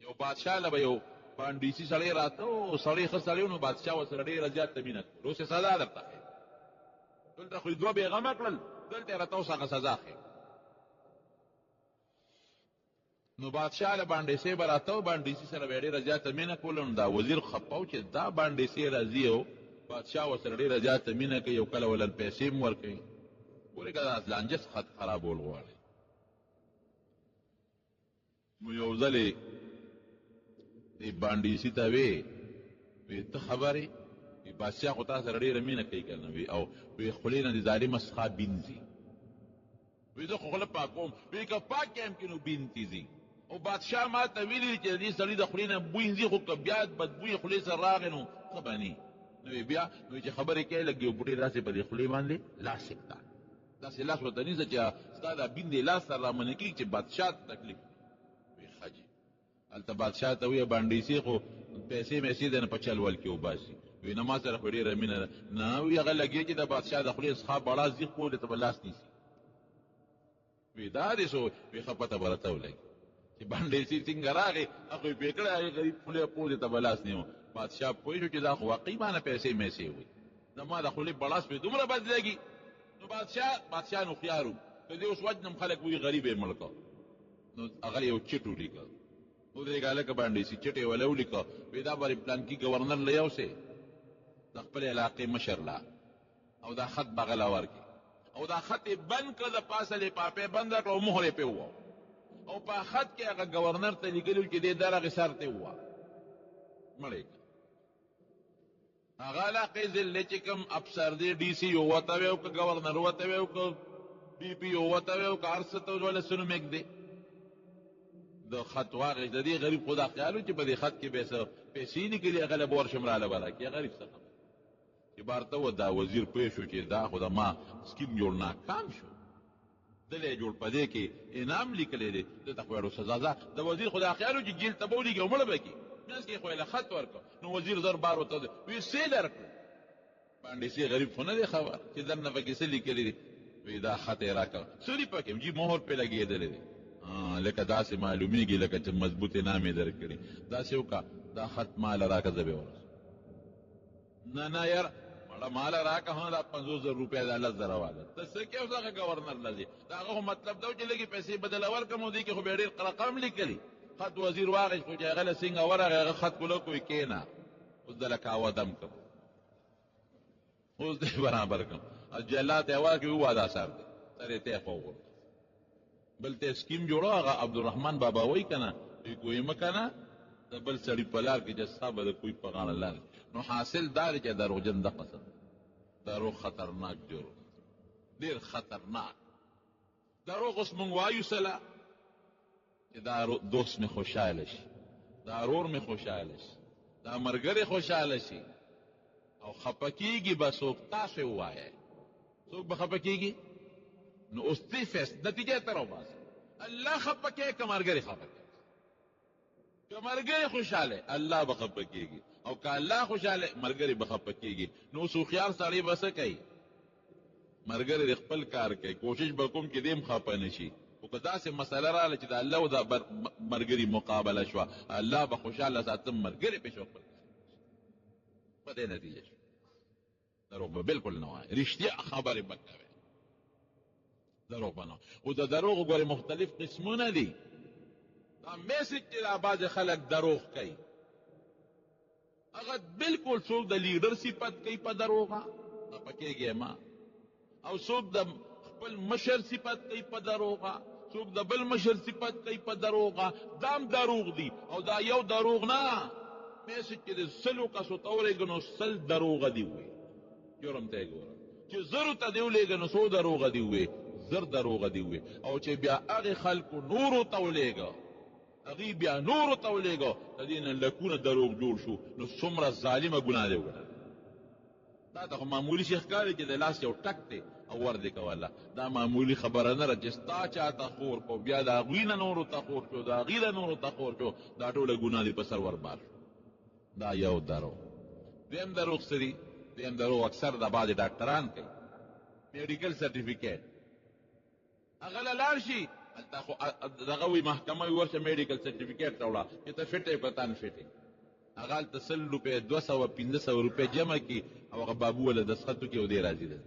You بادشاہ له به یو پانډیسي سړی راته او سړی ښه سړی نو بادشاہ ورسره ډېره زیاته مینه کوله. اوس یې سزا درته ښیم. دلته خو یې دوه بېغمه کړل، دلته یې راته اوس هغه سزا ښیم. نو بادشاہ له بانډیسۍ به راته او بانډیسي سره به یې ډېره زیاته مینه کوله. نو دا وزیر خپه و چې دا بانډیسي راځي او بادشاہ ورسره ډېره زیاته مینه کوي او کله ولن پیسې هم ورکوي. ګورې که دا لانجه خط خرابول غواړي. نو یو ځل یې دې بانډیسي ته وی ته خبرې وی بادشاہ خو تا سره ډېره مینه کوي که نه وی او وی خولې نه د ظالمه څخه بین ځي. وی زه خو خوله پاکوم. وی که پاک یم کې نو بین تی ځي. او بادشاہ ما ته ویلي چې د دې سړي د خولې نه بوی ځي، خو که بیا بدبوی خولې سره راغی نو ښه به نه نو بیا نو چې خبرې کوي لږ یو بوټی داسې په دې خولې باندې لاس یې کړه، داسې لاس ورته نیسه چې ستا دا بین دې لاس سره رامنې کېږي چې بادشاہ ته تکلیف وي. ښه جي هلته بادشاہ ته ویې بانډیسي خو پیسې میسې دی نه په چل ول کې وباسي. وی نه ما سره خو ډېره مینه ده. نه وی هغه لګېږي چې د بادشاہ د خولې څخه بړا ځي خو ته به لاس نیسي. وی دا دې سو وی ښه پته به راته ولګي چې بانډیسي څنګه راغی، هغه یې پرې کړی، هغې غریب خولې پوزې ته به لاس نیو. بادشاہ پوه شو چې دا خو واقعي مانه پیسې میسې وي، زما د خولې بړاس پرې دومره بدلېږي. نو بادشاہ نو خیار و که دې اوس وجنم خلک وایي غریب یې مړ کړ. نو هغه یو چټ ولیکه، ودرېږه هلکه بانډیسي چټ یې وله ولیکه. وی دا به پلانکي ګورنر له یوسې د خپلې علاقې مشر له او دا خط به هغه له ورکړي او دا خط یې بند کړه، د پاسه لفافې بنده کړه او مهر یې پرې ووهه او په خط کې هغه ګورنر ته لیکلي چې دې درغې سر ته ووهه مړ یې کړه. هغه علاقې ضلع چې کوم افسر دی ډي سي وته وی او که ګورنر وته وی او که بي پي وته وی او که هر څه ته وله څه نوم ایږدي د خط واغې د دې غریب خدا خیال و چې په دې خط کې به څه پیسې لیکلي هغه له به ورشم راله به راکړي. غریب څه خبره چې بار ته و دا وزیر پوه شو چې دا خو د ما سکیم جوړ ناکام شو، دلې جوړ په دې کې انعام لیکلی دی، دلته خو یې سزا ده. د وزیر خدا خیال و چې جیل ته به ولېږي او مړه به کړي، منځ کې خو یې له خط ورکړه. نو وزیر زر بار ورته وی څه درکړو. بانډیسي غریب خو نه دی خبر چې درنه پکې څه لیکلي دي. وی دا خط یې راکړه، څه دي پکې جي مهر پرې لګېدلی دی. لکه داسې معلومیږي لکه چې مضبوط انعام یې درکړي. داسې وکړه دا خط ماله راکړه زه به یې ورسم. نه یار مړه ماله راکړه، ها دا 50,000 روپۍ دا 10,000 واله ته څه کوې اوس هغه ګورنر له ځې د هغه خو مطلب دا و چې لږې پیسې بدله ورکړم او دې کې خو بیا ډېر رقم لیکلي. خط وزیر واغېست خو چې هغه له څنګه ورغی هغه خط کلک وی کېنه اوس دله کاوه دم کړم اوس دې برابر کړم. جلات یې ورکړې ووایه دا سر دی سر یې تیخ وغورځ. بل ته سکیم جوړه هغه عبدالرحمن بابا وایي که نه وی کوی مه که نه د بل سړي په لار کې چې ستا به د کوی په غاړه لاندې. نو حاصل دا دی چې دروغجن دغه څه دروغ خطرناک جرم ډېر خطرناک. دروغ اوس مونږ وایو سله چې دا دوست مې خوشحاله شي، دا ورور مې خوشحاله شي، دا ملګری خوشحاله شي او خفه کېږي به څوک تاسې ووایئ څوک به خفه کېږي. نو اوس دې نتیجې ته راوباسئ الله خفه کوي که ملګری خفه کوي. که ملګری خوشحاله الله به خفه کېږي او که الله خوشحاله ملګری به خفه کېږي. نو اوس هوښیار سړی به څه کوي؟ ملګری د خپل کار کوي، کوشش به کوم چې دې هم خفه نه شي. خو که داسې مسله راغله چې د الله او د ملګري مقابله شوه الله به خوشحاله ساتم ملګری پې شو خپل په دې نتیجه شو. دروغ به بلکل نه وایي، رښتیا خبرې به کوئ، دروغ به نه. او د دروغو ګورې مختلف قسمونه دي. دا میسج چې دا بعضې خلک دروغ کوي هغه بلکل څوک د لیډر صفت کوي په دروغه خفه کېږي ما، او څوک د خپل مشر صفت کوي په دروغه، څوک د بل مشر صفت کوي په دروغه. دام دروغ دي او دا یو دروغ نه میسج چې د 100 کسو ته ورېږه نو 100 دروغه دي ووایي. جرم ته یې ګوره چې 1000 ته دې ولېږه نو 100 دروغه دي ووایي، 1000 دروغه دي ووایي. او چې بیا هغې خلکو نورو ته ولېږه هغې بیا نورو ته ولېږه د دې نه لکونه دروغ جوړ شو. نو څومره ظالمه ګناه دی وګڼه. دا ته خو معمولي شي ښکاري چې د لاس یو ټک دی او ور دې کوله. دا معمولي خبره نه ده چې ستا چا ته خور کو بیا د هغوی نه نورو ته خور شو د هغې نه نورو ته خور شو، دا ټوله ګناه دې په سر وربار شو. دا یو دروغ. دویم دروغ څه دي؟ دویم دروغ اکثر د بعضې ډاکټران کوي. میډیکل سرټیفیکیټ هغه له لاړ شي الته خو دغه وی محکمه ورشه میډیکل سرټیفیکیټ راوړه چې ته فټې پتان فټې هغه ته 100 روپے 200 روپے جمع کی او هغه بابو ول د سختو کې ودی راځي ده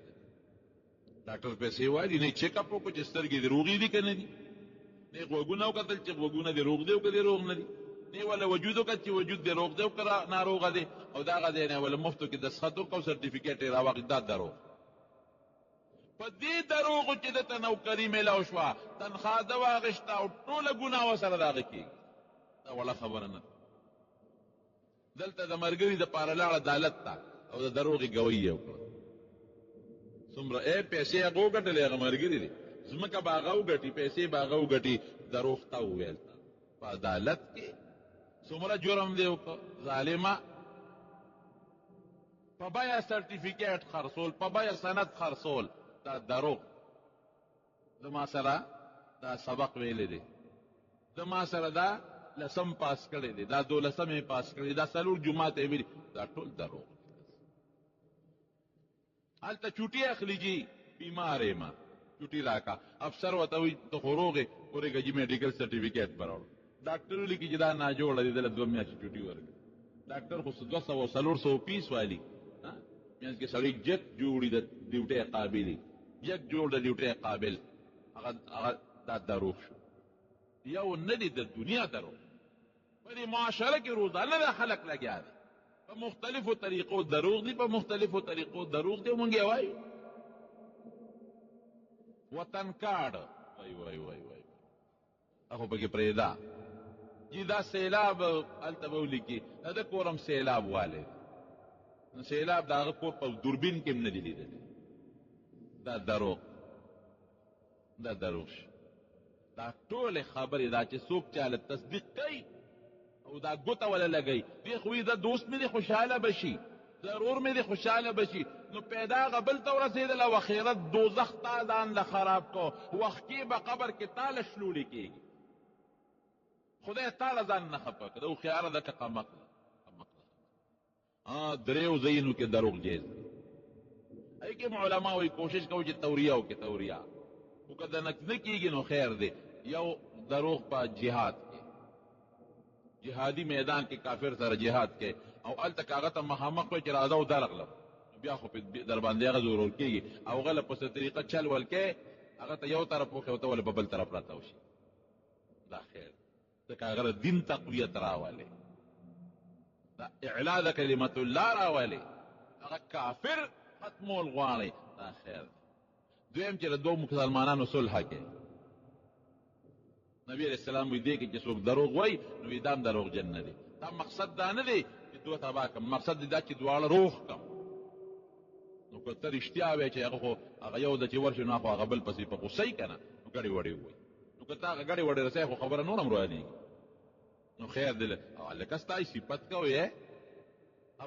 ډاکټر پیسې وایي نه چیک اپ کو چې سترګې دروغې دي کنه دي نه وګونه او کتل چې وګونه دي روغ دي او کدي روغ نه دي نه ولا وجود او کچ وجود دي روغ دي او کرا ناروغ دي او دا غدي نه ولا مفتو کې د سختو کو سرټیفیکیټ راوړي دا درو په دې دروغ چې د نوکری ملاو شو تنخواه دا واغشتا او ټول ګناه وسره راغی کی دا ولا خبره نه دلته د مرګري د پاره لاړ عدالت تا او د دروغي گوي وکړه څومره پیسې هغه ګټلې هغه مرګري دي زمکه باغاو ګټي پیسې باغاو ګټي دروغ تا وویل په عدالت کې څومره جرم دی وکړه ظالما په بیا سرټیفیکیټ خرڅول په بیا سند خرڅول دا دروغ د ما سره دا سبق ویلې دي د ما سره دا لسم پاس کړی دی دا 12 پاس کړی دا سلور جمعه ته ویلي دا ټول دروغ هلته چوټي اخلي جی بیمار ما چوټي راکا افسر وته وي ته خوروغه پورې گجی میډیکل سرټیفیکیټ براو ډاکټر لیکي چې دا نه جوړ دی د 2 میاشتې چوټي ورګ ډاکټر خو 200 او 300 پیس والی ها یعنی کې سړی جت جوړی د ډیوټي قابلیت یک جوړ د ډیوټي قابل هغه دا دروغ شو یو ندی د دنیا دروغ په دې معاشره کې روزانه د خلک لګیا دي په مختلفو طریقو دروغ دي په مختلفو طریقو دروغ دي مونږ وایو وطن کارډ وای وای وای وای هغه به کې پرېدا چې دا سیلاب التبولی کې دا کورم سیلاب والے سیلاب دا کور په دوربین کې نه دی لیدل دا دروغ دا دروغ دا ټول خبرې دا چې څوک چاله تصدیق کوي او دا ګوته ولا لګي دی خو دا دوست مې خوشاله بشي ضرور مې خوشاله بشي نو پیدا غبل ته ورسېدل او اخرت دوزخ تا ځان له خراب کو وخت کې به قبر کې تاله شلول کېږي خدای تعالی ځان نه خپه کړه او خيار د ټقمق دریو زینو کې دروغ جیز ای کې علماء وی کوشش کوي چې توریه او کې توریه او کله نه کېږي نو خیر دی یو دروغ په جهاد کې جهادي میدان کې کافر سره جهاد کې او ال تکاغت مخامخ په اراده او درغله بیا خو په در باندې هغه ضرور کېږي او غله په طریقه چل ول کې هغه ته یو طرف خو ته ول په بل طرف راته وشي دا خیر تکاغره دین تقویت راواله دا اعلاء د کلمت الله راواله هغه کافر ختمول غواړي دا خیر دویم چې دوه مسلمانانو صلح کې نبی علیہ السلام وی دی کې چې څوک دروغ وای نو دام دروغ جن دی دا مقصد دا نه دی چې دوه تبا کم مقصد دا چې دواړه روح کم نو که ته رښتیا وای چې هغه یو د چې ورشي نو هغه بل پسې په غوسې کنه نو ګړې وړې وای نو که تا ګړې وړې رسې خو خبره نورم رواني نو خیر دل لکه ستای صفت کوي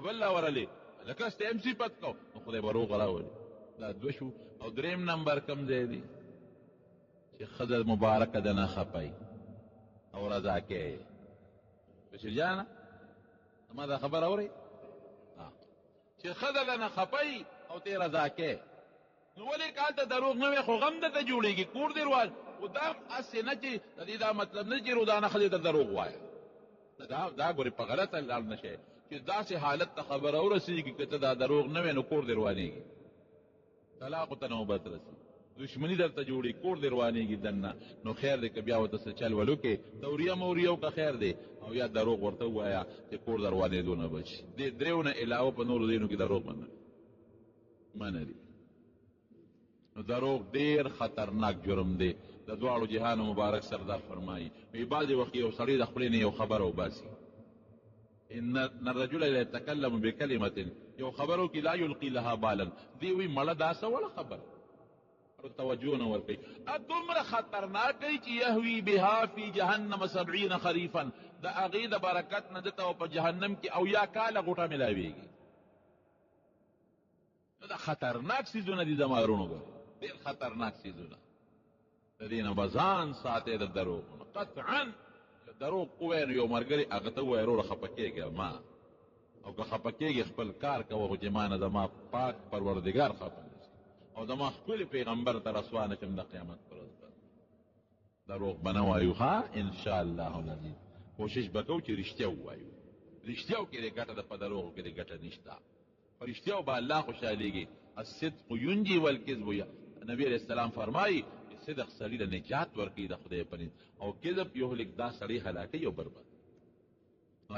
اول لا ورلې لکه ستای صفت کو نو خدای بروغ راوړي دا دوه شو او دریم نمبر کم دی چې خدای مبارک دنا خپای او رضا کې بشیر جان ما دا خبر اوري چې خدای دنا خپای او ته رضا کې نو ولې کال ته دروغ نه خو غم د ته جوړيږي کور دی روان او دا اسې نه چې د دې دا مطلب نه چې روزانه خدای ته دروغ وایي دا ګوري په غلطه لار نشي چې داسې حالت ته خبر اورسيږي چې دا دروغ نه نو کور دی روانيږي طلاق ته نوبت رسي دشمنی درته جوړي کور دی روانيږي دنه نو خیر دې کبیا وته چل ولو کې توریه موریو کا خیر دی او یا دروغ ورته وایا چې کور دروانه دونه بچ دې دریونه علاوه په نور دینو کې دروغ منه دي نو دروغ ډیر خطرناک جرم دی د دواړو جهان مبارک سردار فرمایي په بعض وخت یو سړی د خپل نه یو خبر او باسي ان الرجل لا يتكلم بكلمه یو خبرو کې لا يلقي لها بالا دی وی مړه داسه ولا خبر توجه نه ورکي ادمره خطرناک دی چې يهوي بها في جهنم 70 خريفا د اغه د برکت نه دته په جهنم کې او یا کاله غټه ملاويږي دا خطرناک سيزونه دي زمارونو ډېر خطرناک سيزونه د دې نه بزان ساته د دروغ قطعا دروغ کوی یو مرګري هغه ته وایي وروره خپکیږي ما او که خپکیږي خپل کار کوو چې ما نه د ما پاک پروردگار خپل او د ما خپل پیغمبر ته رسوا نه کوم د قیامت پر ورځ دروغ بنه وایو ها ان شاء الله العزیز کوشش وکړو چې رښتیا ووایو رښتیاو کې د ګټه د په دروغو کې د ګټه نشته په رښتیاو به الله خوشحالېږي الصدق ینجي والکذب نبی علیہ السلام فرمایي چې صدق سړي له نجات ورکوي د خدای په نوم او کذب یهلک دا سړی هلاکوي او برباد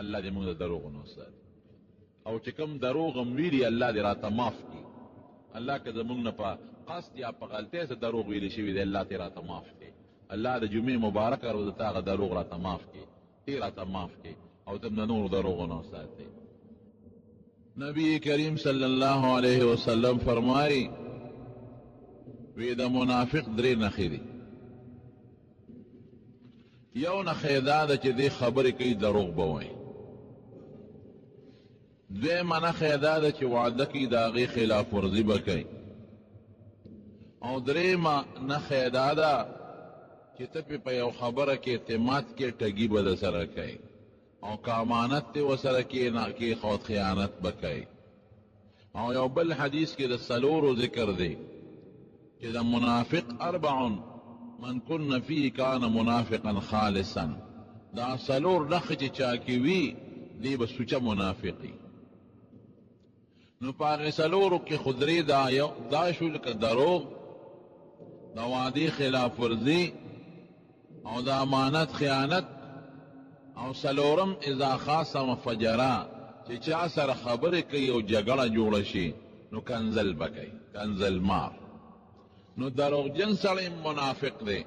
الله دې موږ د دروغو نه وساتي او چې کوم دروغ هم ویلي الله دې راته معاف کړي الله که زمونږ نه په قصد یا په غلطۍ څه دروغ ویلي شوي دی الله دې راته معاف کړي الله د جمعې مبارکه ورځ ته هغه دروغ راته معاف کړي تی راته معاف کړي او تم د نورو دروغو نه وساتي نبی کریم صلی الله علیه وسلم فرمایي وی د منافق درې نښې دي یو نښه دا ده چې دې خبرې کوي دروغ به وایي دویمه نښه دا ده چې وعده کوي د هغې خلاف ورزي به کوي او دریمه نښه دا ده چې ته په یو خبره کې اعتماد کې ټګي به در سره کوي او که امانت دې ورسره کې خود خیانت به کوي او یو بل حدیث کې د څلورو ذکر دی چې د منافق اربع من کن فيه کان منافقا خالصا دا څلور نښې چې چا کې وي دی به سوچه منافقي نو په هغې څلورو کې خو درې دا شو لکه دروغ د وعدې خلاف ورزي او د امانت خیانت او څلورم اذا خاصم فجرا چې چا سره خبرې کوي او جګړه جوړه شي نو کنزل به کوي کنزل مار نو دروغجن سړی منافق دی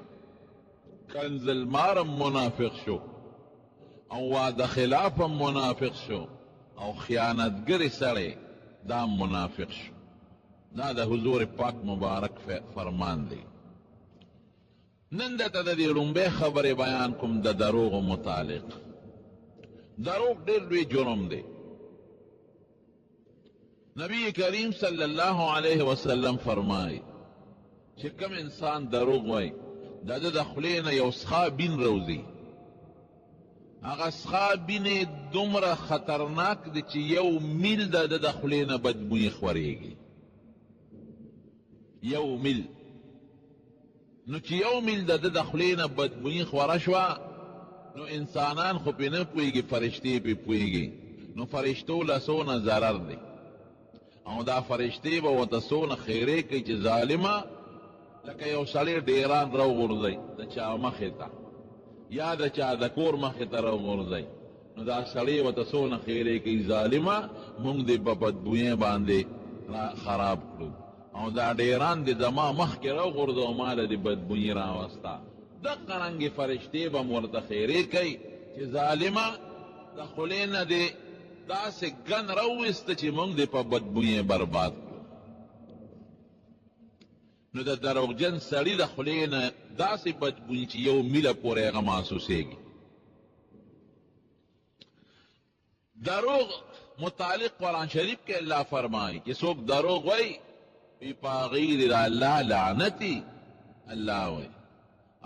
کنزل مارم منافق شو او وعده خلافم منافق شو او خیانتګری سړی دا منافق شو دا د حضور پاک مبارک فرمان دی نن دته د دې لومبۍ خبرې بیان کوم د دروغو متعلق دروغ ډېر لوی جرم دی نبی کریم صلی الله علیه وسلم فرمایي چې کوم انسان دروغ وایي د ده د خولې نه یو څښا بین روځي هغه څښا بینې دومره خطرناک دی چې یو میل د ده د خولې نه بدبویي خورېږي یو میل نو چې یو میل د ده د خولې نه بدبویي خوره شوه نو انسانان خو پې نه پوهېږي فرشتې پې پوهېږي نو فرشتو له څونه ضرر دی او دا فرشتې به ورته څونه خیرې کوي چې ظالمه لکه یو سړی ډیران راوغورځئ د چا مخې ته یا د چا د کور مخې ته راوغورځئ نو دا سړی ورته څونه خیرې کوي ظالمه موږ دې په بدبویۍ باندې خراب کړو او دا ډیران دې زما مخکې راوغورځو ما له دې بدبویي راوسته دغه رنګې فرشتې به م ورته خیرې کوي چې ظالمه د خولې نه دې داسې ګن راوویسته چې موږ دې په بدبویۍ برباد کړو نو د دروغجن سړي د خولې نه داسې بدبویي چې یو میله پورې هغه محسوسېږي دروغ متعلق قرآن شریف کې الله فرمایي چې څوک دروغ وایي وی په هغې د الله لعنتي الله وایي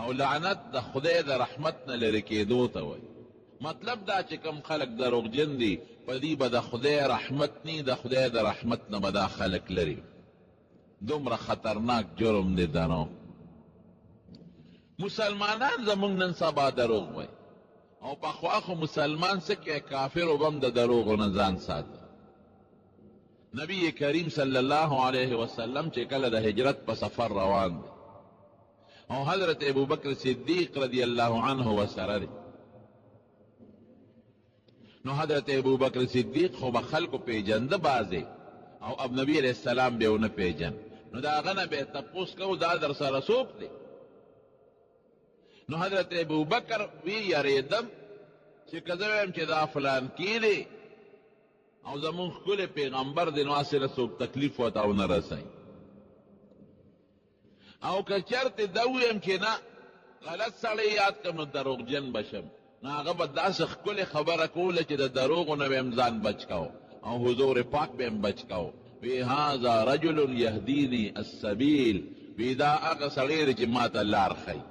او لعنت د خدای د رحمت نه لرې کېدو ته وایي مطلب دا چې کوم خلک دروغجن دي په دې به د خدای رحمت نی د خدای د رحمت نه به دا خلک لري دومره خطرناک جرم دی دروغ مسلمانان زمونږ نن سبا دروغ وایي او پخوا خو مسلمان څه کوي کافرو به هم د دروغو نه ځان ساته نبی کریم صلی الله علیه وسلم چې کله د هجرت په سفر روان دی او حضرت ابوبکر صدیق رضی الله عنه ورسره دی نو حضرت ابوبکر صدیق خو به خلکو پیژنده بعضې او اب نبی علیہ السلام به ونه پیژن نو د هغه نه به تپوس کوو دا در سره څوک دی نو حضرت ابوبکر وی یریدم چې که زه ویم چې دا فلان کی دی او زمون ښکلی پیغمبر دی نو هسې له څوک تکلیف ورته ونه رسوي او که چرته دا ویم چې نه غلط سړی یاد کړم نو دروغجن به شم نو هغه به داسې ښکلې خبره کوله چې د دروغو نه به یم ځان بچ کوو او حضور پاک به یم بچ کوو وی هذا رجل یهدینی السبیل وی دا هغه سړی دی چې ما ته لار ښیي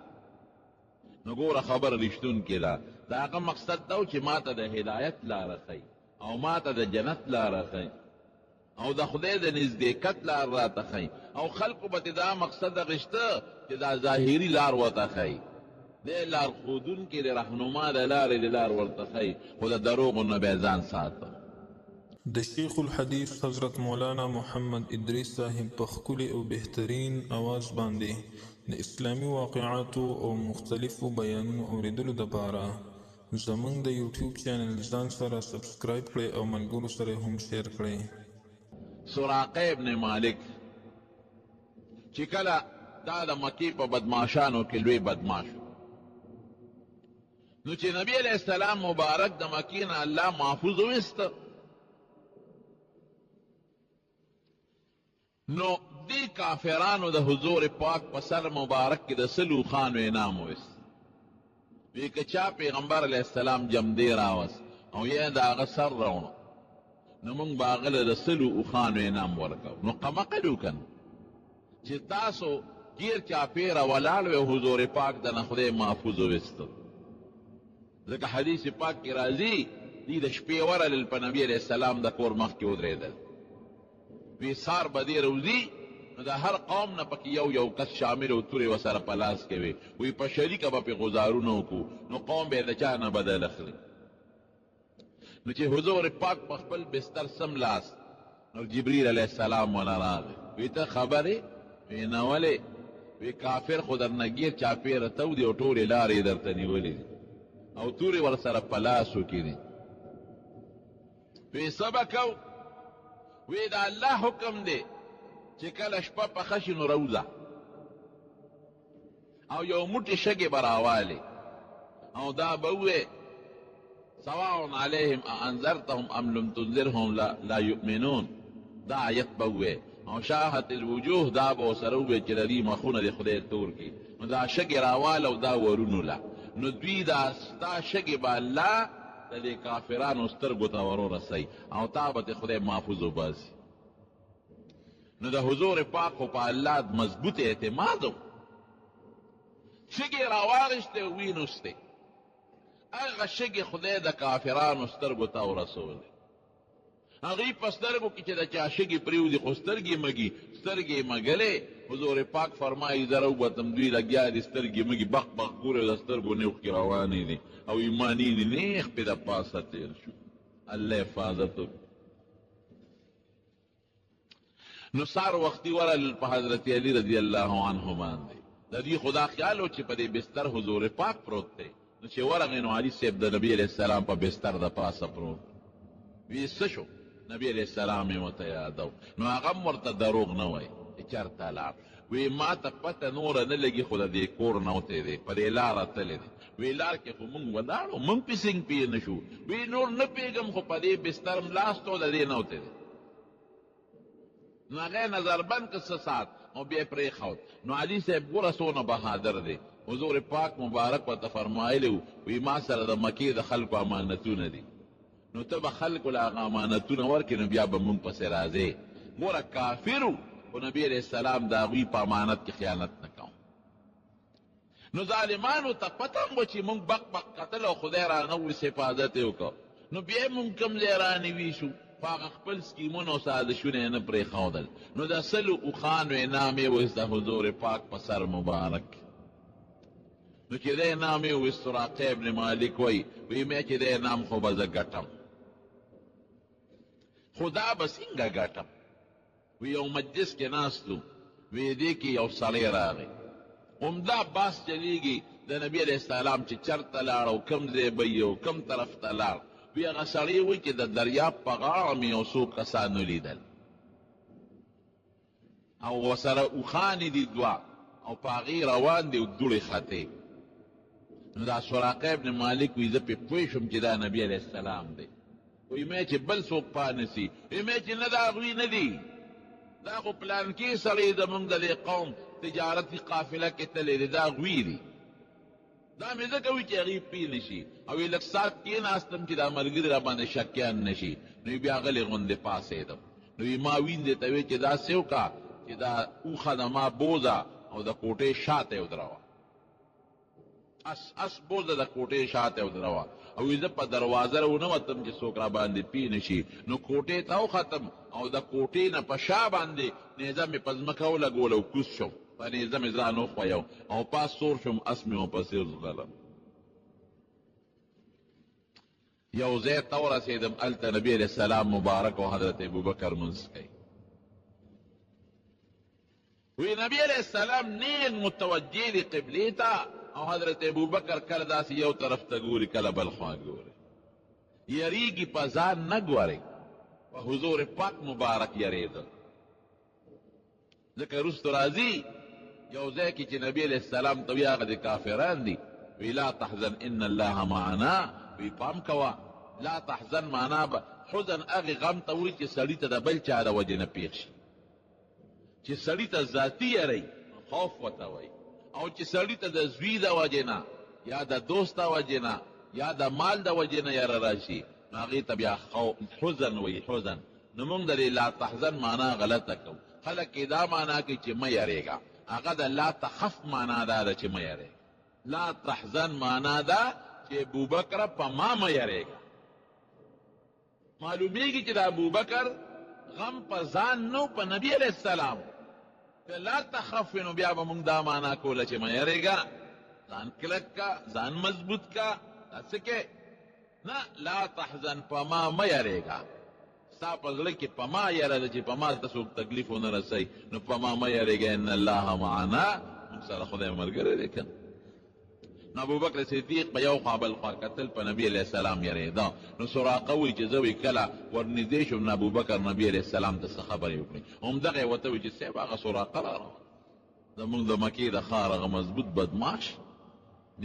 نو ګوره خبر رښتونکې ده د هغه مقصد دا و چې ما ته د هدایت لاره ښیي او ما ته د جنت لاره ښیي او د خدای د نزدېکت لار راته ښیي او خلکو به دا مقصد اخیسته چې دا ظاهري لار ورته ښیي دې لار ښودونکي د رهنما د لارې د لار ورته ښیي، خو د دروغو نه بیا ځان ساته. د شیخ الحدیث حضرت مولانا محمد ادریس صاحب په ښکلي او بهترین اواز باندې د اسلامي واقعاتو او مختلفو بیانونو اوریدلو دپاره زموږ د یوټیوب چینل ځان سره سبسکرایب کړئ او ملګرو سره هم شیر کړئ. سراقه ابن مالک چې کله دا د مکې په بدماشانو کې لوی بدماش، نو چې نبی علیہ السلام مبارک د مکې نه الله محفوظ ویسته، نو دی کافرانو د حضور پاک په سر مبارک کې د سلو خانو انعام ویست. وی که چا پیغمبر علیہ السلام جمدی راوست او یا د هغه سر راوړو، نو موږ به هغه له د سلو اوښانو انعام ورکوو. نو قمقل وکړ چې تاسو ګیر چاپېره ولاړ وی حضور پاک د نه خدای محفوظ ویسته. ځکه حدیث پاک کې راځي دی د شپې ورلل په نبي علیہ السلام د کور مخکې ودرېدل، وی سار به دې روزي، نو د هر قوم نه پکې یو کس شامل او تورې ورسره په لاس کې وي، وی په شریکه به پې غزارونه وکړو، نو قوم به یې د چا نه بدل اخلي. نو چې حضور پاک په خپل بستر سم لاس، نو جبریل علیہ السلام ولا راغی، وی ته خبرې؟ وی نه ولې؟ وی کافر خو درنه ګیر چاپېره تودي او ټولې لارې درته نیولې دي او تورې ورسره په لاسو کې دي. وی څه به کوو؟ وی دا الله حکم دی چې کله شپه پخه شي نو روزه او یو موټی شګې به راوالې او دا به ووې سواء علیهم اانذرتهم ام لم تنذرهم لا یؤمنون، دا آیت به ووې او شاهت الوجوه دا به ورسره ووې چې د دې مخونه د خدای تور کړي. نو دا شګې راواله او دا ورونو له، نو دوی دا شګې به الله د دې کافرانو سترګو ته ورورسوي او تا به د خدای محفوظ وباسي. نو د حضور پاک خو په الله مضبوط اعتماد و، شګې راواغېستې وینوستې، هغه شګې خدای د کافرانو سترګو ته ورسولې. هغوی په سترګو کې چې د چا شګې پرېوځي خو سترګې مږي، سترګې مږلې. حضور پاک فرمایي زه راووتم، دوی لګیا دي سترګې مږي، بخ بخ ګورې د سترګو نیوخ کې روانې دي او ایماني دي، نیخ پې د پاسه تېر شو. الله حفاظت وکړي. نو سار وختي ورل په حضرت علی رضی الله عنه باندې د دې خدا خیال و چې په دې بستر حضور پاک پروت دی. نو چې ورغی نو علي صاحب د نبی علیہ السلام په بستر د پاسه پروت، وی څه شو؟ نبی علیہ السلام یې ورته یادو، نو هغه ورته دروغ نه وایي چې چېرته لاړ. وی ما ته پته نوره نه لګي خو د دې کور نه وتی دی، په دې لاره تللی دی. وی لار کې خو موږ ولاړو، موږ پې څنګه پوه نه شو؟ وی نور نه پوهېږم خو په دې بستر ملاستو د دې نه وتی دی. نو هغه نظر بند که څه ساعت او بیا پرېښود. نو علي صاحب ګوره څونه بهادر دی. حضور پاک مبارک ورته فرمایلی و، وی ما سره د مکې د خلکو امانتونه دي، نو ته به خلکو له هغه امانتونه ورکړې، نو بیا به مونږ پسې راځې. ګوره کافر و خو نبي علیہ السلام د هغوی په امانت کې خیانت نه کوم. نو ظالمانو ته پته هم وه چې مونږ بق بق قتل او خدای رانه ویس حفاظت یې وکړو، نو بیا مونږ کوم ځای رانوي شو؟ په هغه خپل سکیمونه او سازشونه یې نه پرېښودل. نو د سلو اوښانو انعام یې ویست د حضور پاک په سر مبارک. نو چې د انعام یې ویست سراقه ابن مالک وایي، وی مې چې د انعام خو به زه ګټم، خو دا به څنګه ګټم؟ وی یو مجلس کې ناستو، وی دې کې یو سړی راغی، عمده بحث چلیږي د نبي علیہ السلام چې چرته لاړ او کوم ځای به یې او کوم طرف ته لاړ. وی هغه سړی وایي چې د دریاب په غاړه مې یو څو کسان ولیدل او ورسره اوښانې دي دوه او په هغې روان دي او دوړې ختې. نو دا سراقه ابن مالک وی زه پې پوه شوم چې دا نبي علیہ السلام دی. وی مې چې بل څوک پاه نسي، وی مې چې نه دا هغوی نه دي، دا خو پلانکې سړی زمونږ د دې قوم تجارتي قافله کې تللی دی، دا هغوی دي. دا مې ځکه وي چې هغې پی نه شي. او وی لږ ساعت کېناستم چې دا ملګري را باندې شکیان نه شي. نو بیا غلې غوندې پاسېدم. نو وی ما ویندې ته وی چې داسې وکړه چې دا اوښه د ما بوزه او د کوټې شاته یې ودروه، اس بوزه د کوټې شاته ودروه. او زه په دروازه راونوتم چې څوک را باندې پی نه شي. نو کوټې ته وختم او د کوټې نه په شا باندې نیزه مې په ځمکه ولګوله او کوز شوم، په نیزه مې ځان وښویو او پاس سور شوم اس مې ورپسې ځغلم یو ځای ته ورسېدم هلته نبي علیه السلام مبارک او حضرت ابوبکر منځ کوي وی نبی علیہ السلام نیغ متوجه دی قبلی تا او حضرت ابوبکر کله داسې یو طرف ته ګوري کله بل خوا ګوري یریږي په ځان نه ګوري په حضور پاک مبارک یریده ځکه وروسته راځي یو ځای کې چې نبی علیہ السلام ته وی هغه د کافران دي وی لا تحزن ان الله معنا وی پام کوه لا تحزن معنا به حزن هغې غم ته وایي چې سړي ته د بل چا د وجې نه پېښ شي چې سړي ته ذاتي یری خوف ورته وایي او چې سړي ته د زوی د وجې نه یا د دوست د وجې نه یا د مال د وجې نه یره راشي نو هغې ته بیا حزن وایي حزن نو موږ د لا تحزن معنا غلطه کوو خلک یې دا معنا کوي چې مه یریږه هغه د لا تخف معنا دا ده چې مه یریږه لا تحزن معنا ده چې ابوبکر په ما مه یریږه معلومیږي چې د ابوبکر غم په ځان نو په نبی علیہ السلام که لا تخف نو بیا به موږ دا معنا کوله چې مه یریږه ځان کلک کا ځان مضبوط کا داسې کې نه لا تحزن په ما مه یریږه ستا په زړه کې په ما یره ده چې په ما ته څوک تکلیف ونه رسوي نو په ما مه یریږه ان الله معنا موږ سره خدای ملګری دی که نو ابوبکر صدیق په یو خوا بل خوا کتل په نبی علیہ السلام یریده نو سراقه وایي چې زه وی کله ورنږدې شوم نو ابوبکر نبی علیہ السلام ته څه خبرې وکړې همدغه یې ورته وایي چې صاحب هغه سراقه راروان زمونږ د مکې د ښار هغه مضبوط بدماش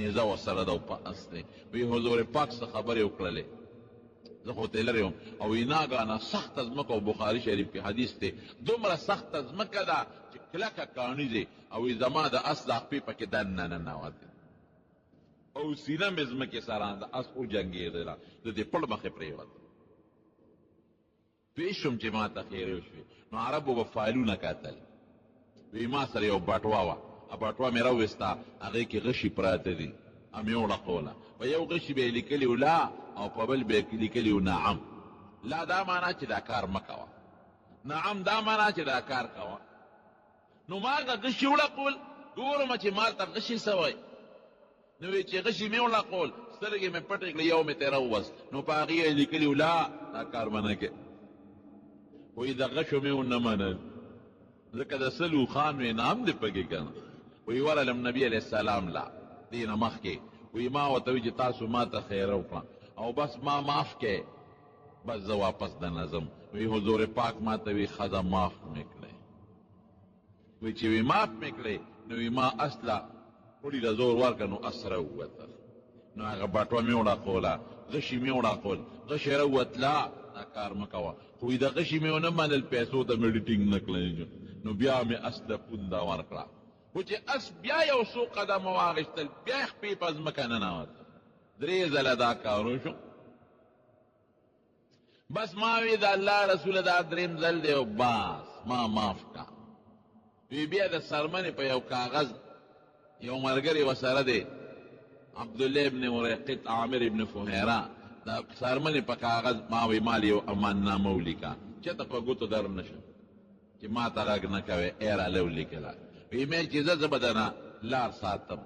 نیزه ورسره ده او په اس دی وی حضور پاک څه خبرې وکړلې زه خو ته لرې یم او وی ناګانه سخته ځمکه او بخاري شریف کې حدیث دی دومره سخته ځمکه ده چې کلکه کاڼي دی او وی زما د اس د خپې پکې دننه ننوتې او سینه مې ځمکې سره د اس وجنګېدله د دې پړ مخې پرېوته پوه شوم چې ما ته خیرې وشوې نو عربو به فایلونه کتل وی ما سره یو بټوه وه بټوه مې راوویسته هغې کې غشي پراته دي ام یې وړقوله په یو غشي به یې لیکلي و لا او په بل به یې لیکلي و نعم لا دا معنا چې دا کار مه کوه نعم دا معنا چې دا کار کوه نو ما هغه غشي وړقول ګورم چې مال ته غشي سوی نو وی چې غشي مې وړقول سترګې مې پټې کړې یو مې ترې راووست نو په هغې یې لیکلي و لا دا کار به نه کې وایي د غشو مې ونه منل ځکه د سلو خان وی نام دې پکې که نه وی ورلم نبی علیہ السلام لا دې نه مخکې وی ما ورته وی چې تاسو ما ته خیره وکړه او بس ما معاف کې بس زه واپس د نظم وی حضور پاک ما ته وی ښځه معاف مې کړی وی چې وی معاف مې کړی نو وی ما اصله پړي له زور ورکړه نو اس راووته نو هغه بټوه مې وړقوله غشي مې وړقول غشي راووتله دا کار مه کوه خو وی د غشي مې ونه منل پیسو ته مې ټینګ نه کړی نو بیا مې اس ته پونده ورکړه خو چې اس بیا یو څو قدمه واخیستل بیا یې خپې په ځمکه ننوته 3 ځله دا کار وشو بس ما وی د الله رسوله دا 3 ځل دی او بس ما معاف کا وی بیا د څرمنې په یو کاغذ یو ملګری ورسره دی عبدالله ابن مرقط عامر ابن فهیره د څرمنې په کاغذ ما وی مال یو اماننامه ولیکه چېرته په ګوتو در نه شم چې ما ته غږ نه کوې ای راله ولیکله وی مې چې زه به درنه لار ساتم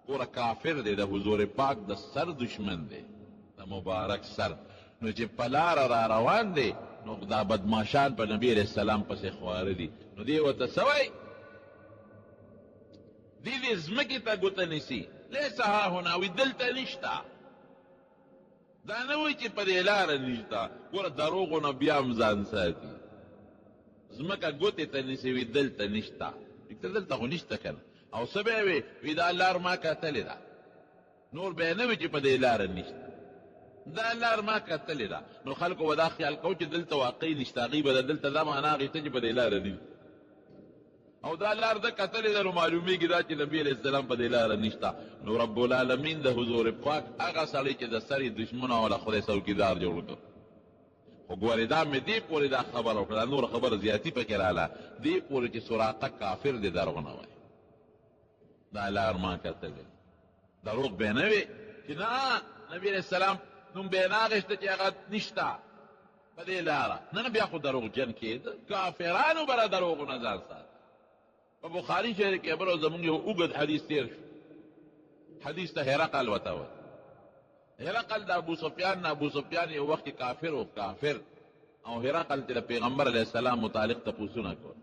ګوره کافر دی د حضور پاک د سر دشمن دی د مبارک سر نو چې په لاره را روان دی نو دا بدماشان په نبی علیہ السلام پسې خواره دي نو دی ورته څه وایي دی دې ځمکې ته ګوته نیسي لیسه هاهنا وي دلته نشته دا نه وایي چې په دې لاره نشته ګوره دروغو نه بیا هم ځان ساتي ځمکه ګوتې ته نیسي وي دلته نشته دلته خو نشته که نه او څه به یې وي دا لار ما کتلې ده نور به یې نه وي چې په دې لاره نشته دا لار ما کتلې ده نو خلکو به دا خیال کوو چې دلته واقعي نشته هغوی به دلته دا معنا اخېسته چې په دې لاره نشته او دا لار ده کتلې ده نو معلومیږي دا چې نبي علیہ السلام په دې لاره نشته نو رب العالمین د حضور پاک هغه سړی چې د سر یې دشمن والا خدای څوکیدار جوړ کړ خو ګورې دا مې دې پورې دا خبره وکړه نور خبره زیاتي پکې راله دې پورې چې سراقه کافر دې دروغ نه وایي دا لار ما کتلې دروغ به نه وي چې نه نبي علیہ السلام نوم به یې نه اخېسته چې هغه نشته په دې لاره نه بیا خو دروغجن کېده کافرانو به را دروغونه ځان ساته په بخاري شریف کې بل زمونږ یو اوږد حدیث تیر شو، حدیث ته هرقل وته وایي. هرقل د ابو سفیان نه، ابو سفیان یو وخت کافر و، کافر او هرقل ته پیغمبر علیه السلام متعلق تپوسونه کول.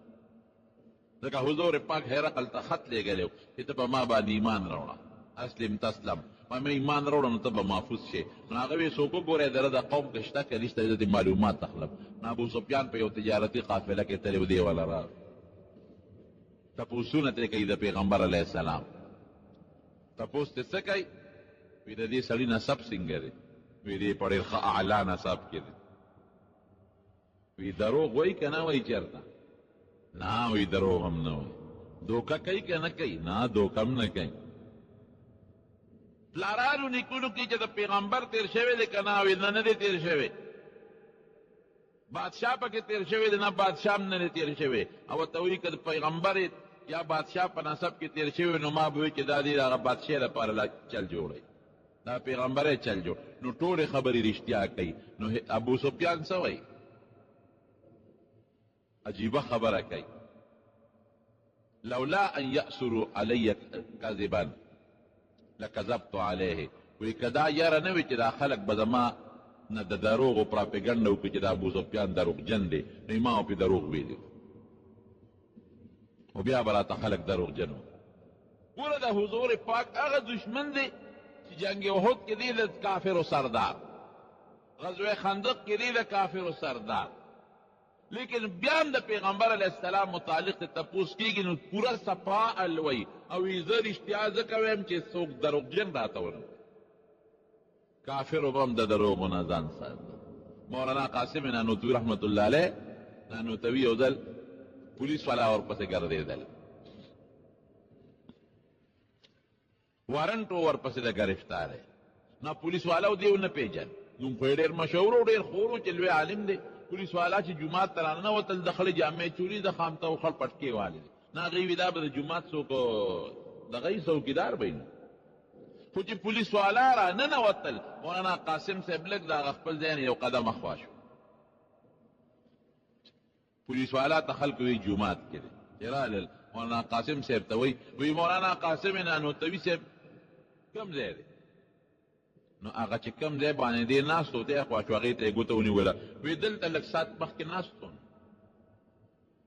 ځکه حضور پاک هرقل ته خط لېږلی چې ته په ما باندې ایمان راوړه، اسلم تسلم، ما ایمان راوړه نو ته به محفوظ شې. نو هغه وی څوک وګورئ دره د قوم کې شته که نشته، زه د معلومات اخلم. نو ابو سفیان په یو تجارتي قافله کې تللی و، دی والا راغی تپوسونه ترې کوي د پیغمبر علیه السلام. تپوس ترې څه کوي؟ وی د دې سړي نسب څنګه دی؟ وی دی په ډېر ښه اعلی نسب کې دی. وی دروغ وایي که نه وایي چېرته؟ نه وی دروغ هم نه وایي. دوکه کوي که نه کوي؟ نه دوکه هم نه کوي. پلارانو نیکونو کې چې د پیغمبر تیر شوی دی که نه؟ وی نه دی تیر شوی. بادشاه پکې تیر شوی دی؟ نه بادشاه هم نه دی تیر شوی. او ورته وایي که د پیغمبر یا بادشاه په نسب کې تیر شوی نو ما به وایي چې دا دی د هغه بادشاه لپاره لا چل جوړوي، دا پیغمبر یې چل جوړ. نو ټولې خبرې رښتیا کوي. نو ابو سفیان څه وایي؟ عجیبه خبره کوي، لولا ان یأسروا علی کذبا لکذبت علیه. وی که دا یاره نه وي چې دا خلک به زما نه د دروغو پراپیګنډه وکړي چې دا ابو سفیان دروغجن دی، نو ما پې دروغ ویلي و بیا به راته خلک دروغجن و. ګوره د حضور پاک هغه دشمن دی چې جنگ احد کې دی د کافرو سردار، غزوه خندق کې دی د کافرو سردار، لیکن بیا هم د پیغمبر علیه السلام متعلق ته تپوس کېږي نو پوره صفا الوی او زه رښتیا ځکه وایم چې څوک دروغجن راته ونه کافرو به هم د دروغو نه ځان ساتي. مولانا قاسم نانوتوي رحمت الله علیه، نانوتوي یو ځل پولیس والا ورپسې ګرځېدل، وارنټ ورپسې د ګرفتارۍ. نه پولیس والا و دې ونه پېژن، نوم خو یې ډېر مشهور و، ډېر خور و چې لوی عالم دی. پولیس والا چې جومات ته راننوتل د خړې جامې چولی د خامته و خړ پټکې والې دي. نه هغوی وي دا به د جومات څوک دغه یي څوکیدار به وي. خو چې پولیس والا راننوتل مولانا قاسم صاحب لږ د هغه خپل ځای نه یو قدم اخوا شو. پولیس والا ته خلکو وی جومات کې دی، چې رالل مولانا قاسم صاحب ته وی مولانا قاسم نانوتوي صاحب کوم ځای دی؟ نو هغه چې کوم ځای باندې دی ناست و دی خوا شو، هغې ته یې ګوته ونیوله، وی دلته لږ ساعت مخکې ناست وم.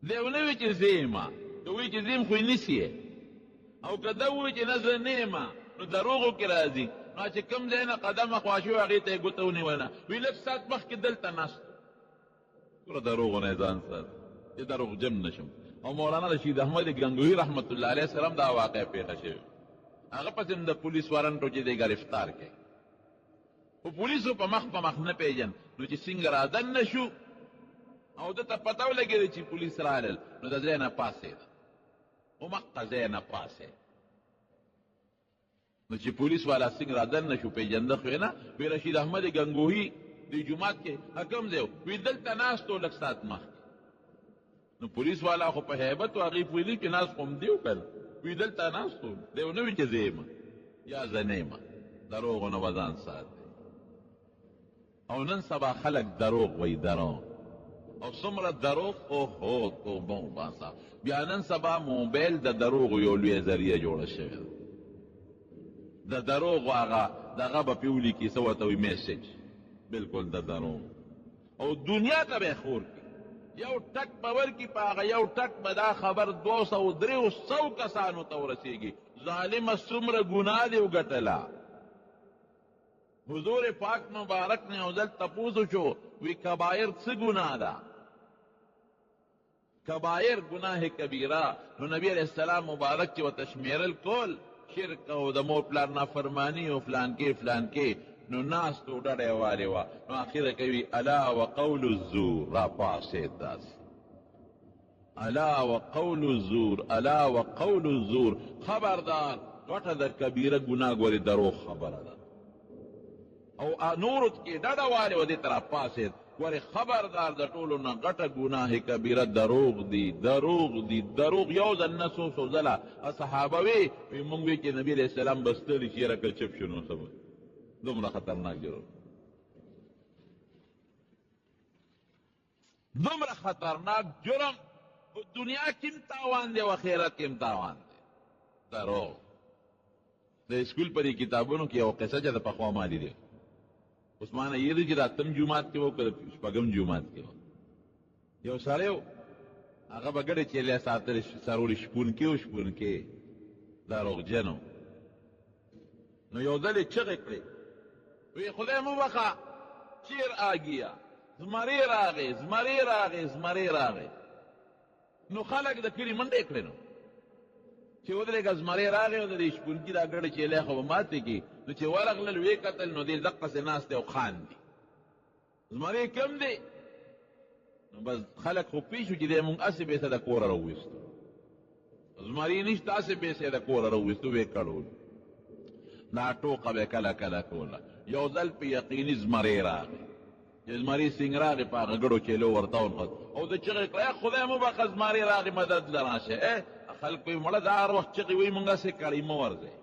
دی ونه وی چې زه یمه، که وی چې زه یم خو یې نیسي، او که ده ووی چې نه زه نه یمه نو دروغو کې راځي. نو چې کوم ځای نه قدم اخوا شو هغې ته یې ګوته ونیوله، وی لږ ساعت مخکې دلته ناست. ګوره دروغو نه یې ځان سات چې دروغجن نه شم. او مولانا رشید احمد ګنگوهي رحمت الله علیه سره هم دا واقع پیښه شوې، هغه پسې هم د پولیس وارنټو چې دی ګرفتار کړي، خو پولیسو په مخ نه پیژن. نو چې څنګه رادننه شو او ده ته پته ولګېده چې پولیس رالل، نو د ځای نه پاڅېده، همغه ځای نه پاڅېد. نو چې پولیس والا څنګه رادننه شو پیژنده خو یې نه. وی رشید احمد ګنگوهي د جومات کې کوم ځای وی دلته ناست و لږ ساعت مخکې. نو پولیس والا خو په هیبت و هغې پوهېدي چې ناست خو همدې و که نه، وی دلته ناست و دی ونه وي چې زه یمه یا زه نه یمه. دروغو نه به ځان ساتي. او نن سبا خلک دروغ وی دروغ، او څومره دروغ اوهو توبه وباسه. بیا نن سبا موبایل د دروغو یو لویه ذریعه جوړه شوې ده. د دروغو هغه دغه به پې ولیکي څه ورته وایي میسج، بلکل د دروغ. او دنیا ته به یې خور کړي، یو ټک به ورکړي، په هغه یو ټک به دا خبر 200-300 کسانو ته ورسېږي. ظالمه څومره ګناه دې وګټله. حضور پاک مبارک نے اوزل تپوسو شو وی کبائر څه گناہ ده؟ کبائر گناہ کبیرہ. نو نبی علیہ السلام مبارک چې وتشمیرل کول شرک او د مور پلار نافرمانی او فلان کې نو ناس تو ډډه والے وا. نو اخر کوي الا وقول الزور، را پاسه داس الا وقول الزور، الا وقول الزور. خبردار غټه د کبیره گناہ ګوري دروغ خبره ده. او نورت کې ډډه والے و دې طرف پاسید ورې خبردار د ټولو نه غټه ګناه کبیره دروغ دی، دروغ دی، دروغ. یو ځل نه څو ځله صحابه وی مونږ وی چې نبی علیہ السلام بستلی چې یاره که چپ شو نو سبا دومره خطرناک جرم، دومره خطرناک جرم دنیا کیم تاوان دی او آخرت کیم تاوان دی. دروغ. د اسکول پر کتابونو کې یو قصه چې د پخوا مالی دی. عثمان ایری چې راتم جمعات کې وو کړ شپږم جمعات کې یو سړی هغه بغړې چې له ساتل سرول شپون کې او شپون کې دروغ جنو. نو یو ځل چغې کړې وی خدای مو بخا چیر آگیا زمری راغی زمری راغی زمری راغی. نو خلک د کلي منډې کړې نو چې ودرېږه زمری راغی او د شپونکي دا ګړې چې لی خو به ماتې کړي نو چې ورغلل ویې کتل نو دې دقسې ناست دی او خاندي زمری کم دی. نو بس خلک خو پوه شو چې دی مونږ هسې بیسه د کوره راوویستو زمری نشته هسې بیسه د کوره راوویستو ویې کړول. دا ټوقه به کله کله کوله. یو ځل په یقیني زمری راغی چې زمری سینګ راغی په هغه ګړو چیلو ورته ونغت او د چغې کړه خدای مو بخه زمری راغی مدد له راشه. خلکو یې مړه دا هر وخت چغې وایي مونږ هسې کړی مه ورځئ.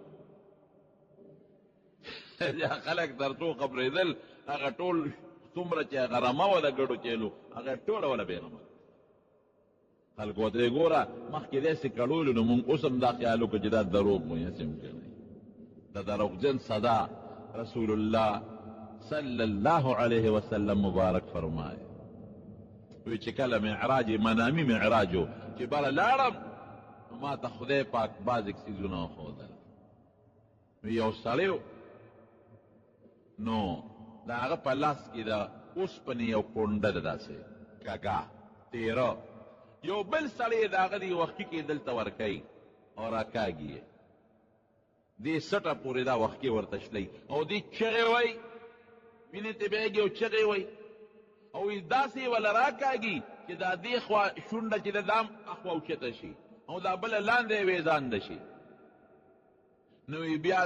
خلک تر ټوقه پرېدل هغه ټول څومره چې هغه رمه وه د ګډو چیلو هغه ټوله وله بېغمه خلکو ورته یې ګوره مخکې داسې کړولو نو مونږ اوس هم دا خیال وکړو چې دا دروغ مو هسې هم کوي. د دروغجن صدا رسول الله صلی الله علیه وسلم مبارک فرمایي وی چې کله معراج منامي معراج و چې بره لاړم نو ما ته خدای پاک بعض څیزونه وښودل. یو سړی نو د هغه په لاس کې د اوسپنې یو کونډه ده داسې کږه تیره. یو بل سړی د هغه د وښکي کې دلته ورکوي او راکاږي یې دې سټه پورې دا وښکې ورته شلی او دې چغې وایي وینې ته بیږي او چغې وایي او داسې یې وله راکاږي چې دا دې خوا شونډه چې د دام اخوا اوچته شي او دا بله لاندې ویزانده شي. نو بیا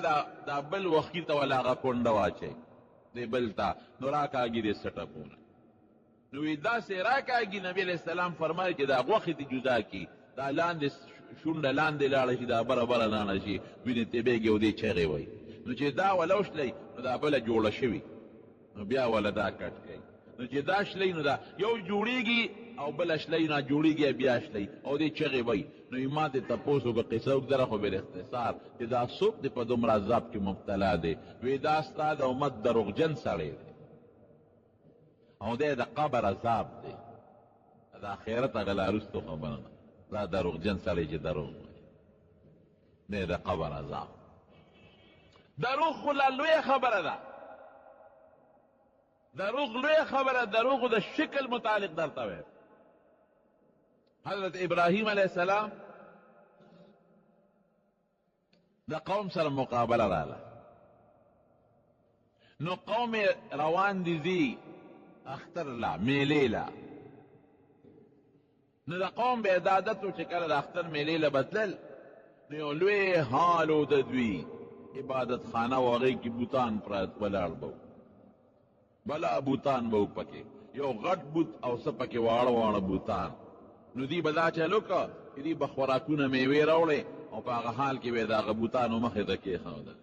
دا بل وښکي ته وله هغه کونډه واچوي دې بل ته نو راکاږي دې سټه پورې نو داسې راکاږي. نبي علیه السلام فرمایي چې دا غوښې دې جدا کړي دا لاندې شونډه لاندې لاړه شي دا بره بره لاړه شي وینې ته بیږي او دې چغې وایي. نو چې دا وله وشلی نو دا بله جوړه شوي نو بیا وله دا کټ کوي. نو چې دا شلی نو دا یو جوړېږي او بله شلی نه جوړېږي بیا شلی او دې چغې وایي. نو ما دې تپوس وکړه قصه اوږدره خو بالاختصار چې دا څوک دې په دومره عذاب کې مبتلا دی. وی دا ستا د امت دروغجن سړی دی او دی د قبر عذاب دی. د آخرت هغه لا وروستو خبره ده دا دروغجن سړی چې دروغ وایي دی د قبر عذاب. دروغ خو لا لویه خبره ده دروغ لویه خبره. دروغ د شکل متعلق درته ویم. حضرت ابراهیم علیه السلام د قوم سره مقابله راغله نو قوم روان دي ځي اختر لا میلې لا نو د قوم به عادت و چې کله د اختر میلې له بتلل نو یو لوی حال و د دوی عبادت خانه و هغې کې بوتان پرات ولاړ به بلا بوتان به و پکې یو غټ بوت او څه پکې واړه واړه بوتان. نو دی به دا چل وکړه چې دی به خوراکونه میوې راوړې او په هغه حال کې به یې د هغه بوتانو مخې ته کېښودل